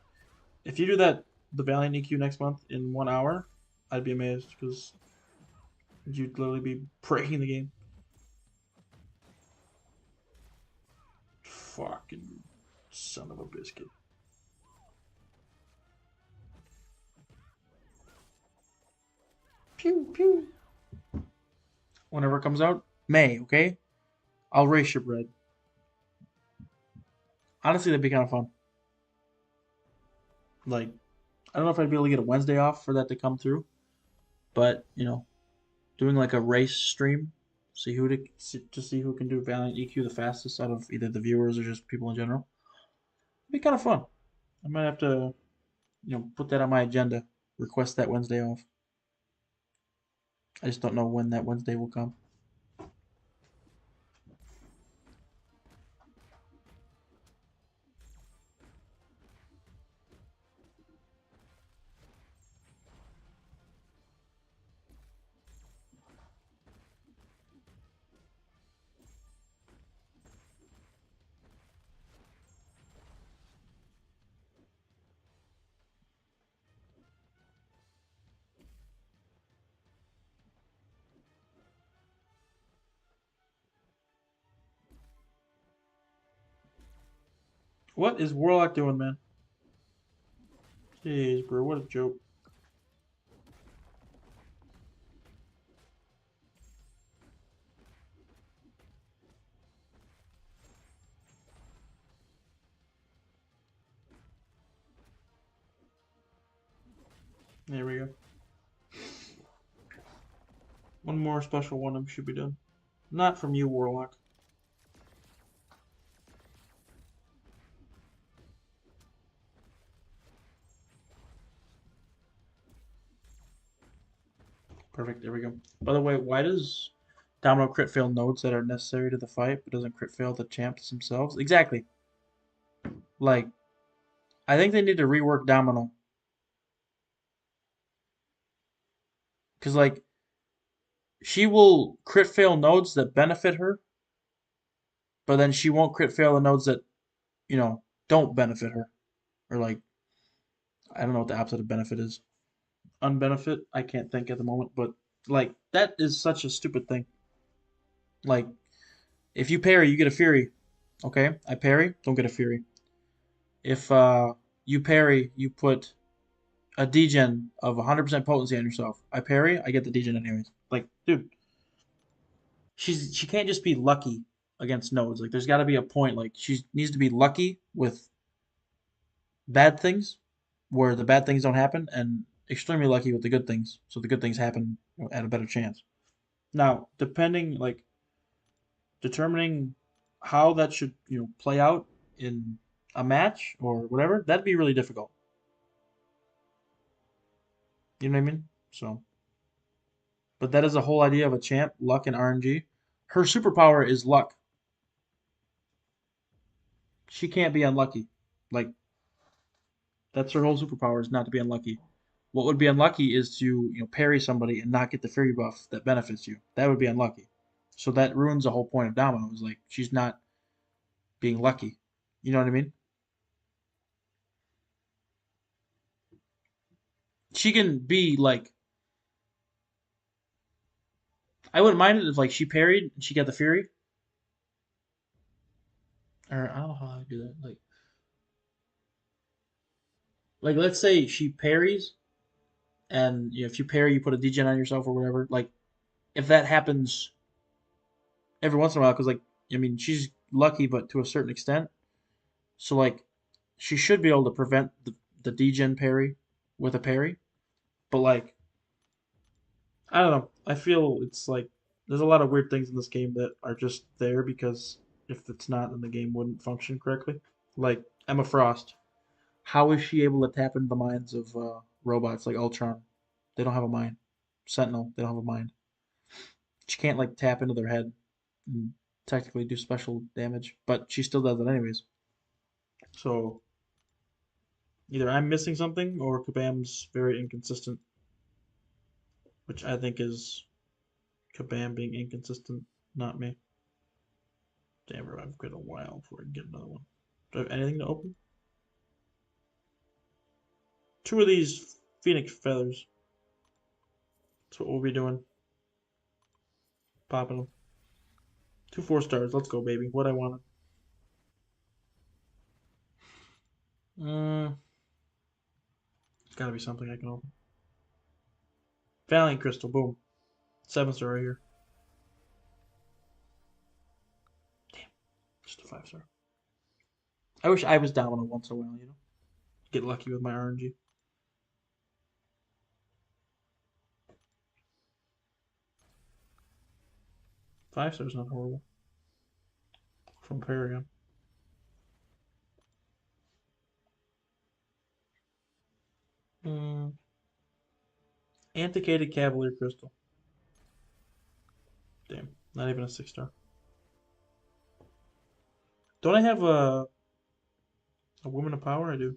if you do that, the Valiant EQ next month in 1 hour, I'd be amazed because you'd literally be breaking the game. Fucking son of a biscuit. Pew, pew. Whenever it comes out, May, okay? I'll race your bread. Honestly, that'd be kind of fun. Like, I don't know if I'd be able to get a Wednesday off for that to come through, but, you know, doing like a race stream, see who to see who can do Valiant EQ the fastest out of either the viewers or just people in general. It'd be kind of fun. I might have to, you know, put that on my agenda. Request that Wednesday off. I just don't know when that Wednesday will come. What is Warlock doing, man? Jeez, bro, what a joke. There we go. One more special one of them should be done. Not from you, Warlock. Perfect, there we go. By the way, why does Domino crit fail nodes that are necessary to the fight, but doesn't crit fail the champs themselves? Exactly. Like, I think they need to rework Domino. Because, like, she will crit fail nodes that benefit her, but then she won't crit fail the nodes that, don't benefit her. Or, like, I don't know what the opposite of benefit is. Unbenefit? I can't think at the moment, but, like, that is such a stupid thing. Like, if you parry, you get a Fury. Okay? I parry, don't get a Fury. If you parry, you put a degen of 100% potency on yourself. I parry, I get the degen anyways. Like, dude, she can't just be lucky against nodes. Like, there's got to be a point. Like, she needs to be lucky with bad things, where the bad things don't happen, and extremely lucky with the good things, so the good things happen at a better chance. Now, determining how that should play out in a match or whatever, that'd be really difficult. You know what I mean? So, but that is the whole idea of a champ, luck and RNG. Her superpower is luck. She can't be unlucky. Like, that's her whole superpower is not to be unlucky. What would be unlucky is to parry somebody and not get the fury buff that benefits you. That would be unlucky. So that ruins the whole point of Domino. Is like she's not being lucky. You know what I mean? She can be like, I wouldn't mind it if like she parried and she got the fury. Or I don't know how I do that. Like let's say she parries and if you parry you put a degen on yourself or whatever. Like if that happens every once in a while, because like I mean she's lucky but to a certain extent. So like she should be able to prevent the degen parry with a parry. But like I don't know. I feel it's like there's a lot of weird things in this game that are just there because if it's not, then the game wouldn't function correctly. Like Emma Frost, how is she able to tap into the minds of robots like Ultron? They don't have a mind. Sentinel, they don't have a mind. She can't like tap into their head and technically do special damage, but she still does it anyways. So either I'm missing something or Kabam's very inconsistent, which I think is Kabam being inconsistent, not me. Damn, bro, I've got a while before I can get another one. Do I have anything to open? Two of these Phoenix feathers. That's what we'll be doing. Popping them. Two 4 stars. Let's go, baby. What I wanted. Mm, it's gotta be something I can open. Valiant Crystal. Boom. 7 star right here. Damn. Just a 5 star. I wish I was Domino once in a while. Get lucky with my RNG. 5 star's not horrible. From Paragon. Mm, Antiquated Cavalier Crystal. Damn. Not even a 6 star. Don't I have a Woman of Power? I do.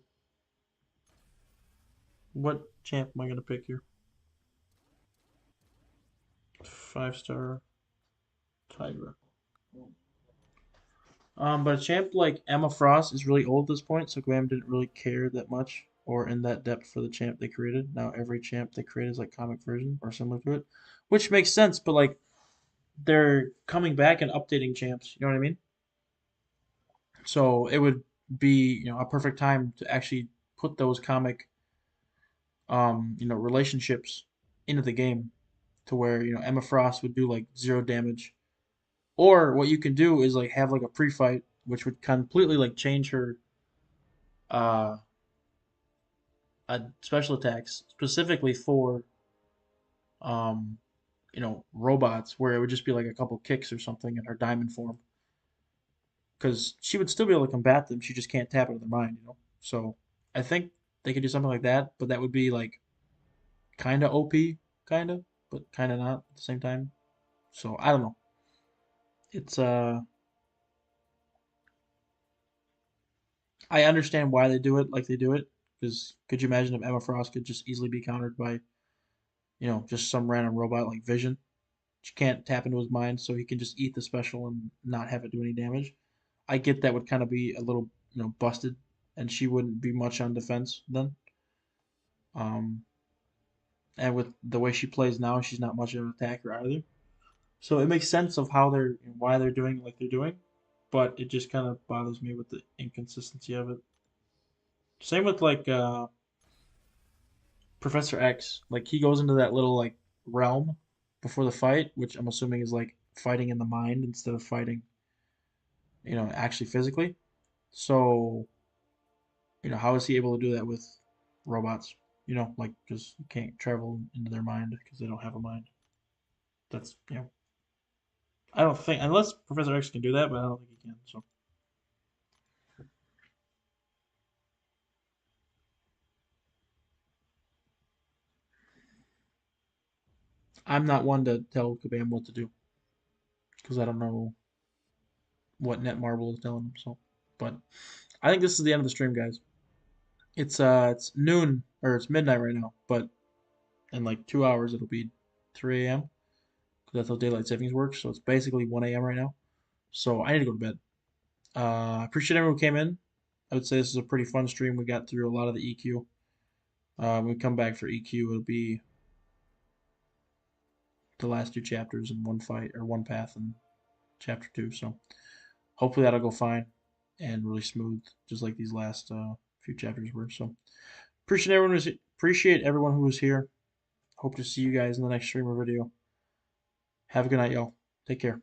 What champ am I gonna pick here? 5 star Tigra. But a champ like Emma Frost is really old at this point, so Graham didn't really care that much or in that depth for the champ they created. Now every champ they create is like comic version or similar to it, which makes sense. But like they're coming back and updating champs. You know what I mean? So it would be a perfect time to actually put those comic relationships into the game to where Emma Frost would do like zero damage. Or what you can do is like have like a pre-fight, which would completely like change her uh, special attacks specifically for um, robots, where it would just be like a couple kicks or something in her diamond form, because she would still be able to combat them. She just can't tap into their mind. So I think they could do something like that, but that would be like kind of OP, kind of, but kind of not at the same time. So I don't know. It's I understand why they do it like they do it, because could you imagine if Emma Frost could just easily be countered by just some random robot like Vision? She can't tap into his mind, so he can just eat the special and not have it do any damage. I get that would kind of be a little busted, and she wouldn't be much on defense then. Um, and with the way she plays now, she's not much of an attacker either. So it makes sense of how they're why they're doing like they're doing, but it just kind of bothers me with the inconsistency of it. Same with like Professor X. Like he goes into that little like realm before the fight, which I'm assuming is like fighting in the mind instead of fighting, actually physically. So, how is he able to do that with robots? Like because you can't travel into their mind because they don't have a mind. That's I don't think unless Professor X can do that, but I don't think he can. So I'm not one to tell Kabam what to do because I don't know what Netmarble is telling him. So, but I think this is the end of the stream, guys. It's noon or it's midnight right now, but in like 2 hours it'll be 3 a.m. because that's how daylight savings works. So it's basically 1 a.m. right now. So I need to go to bed. I appreciate everyone who came in. I would say this is a pretty fun stream. We got through a lot of the EQ. When we come back for EQ, it'll be the last two chapters in one fight or one path in chapter two. So hopefully that'll go fine and really smooth, just like these last few chapters were. So appreciate everyone who was here. Hope to see you guys in the next stream or video. Have a good night, y'all. Take care.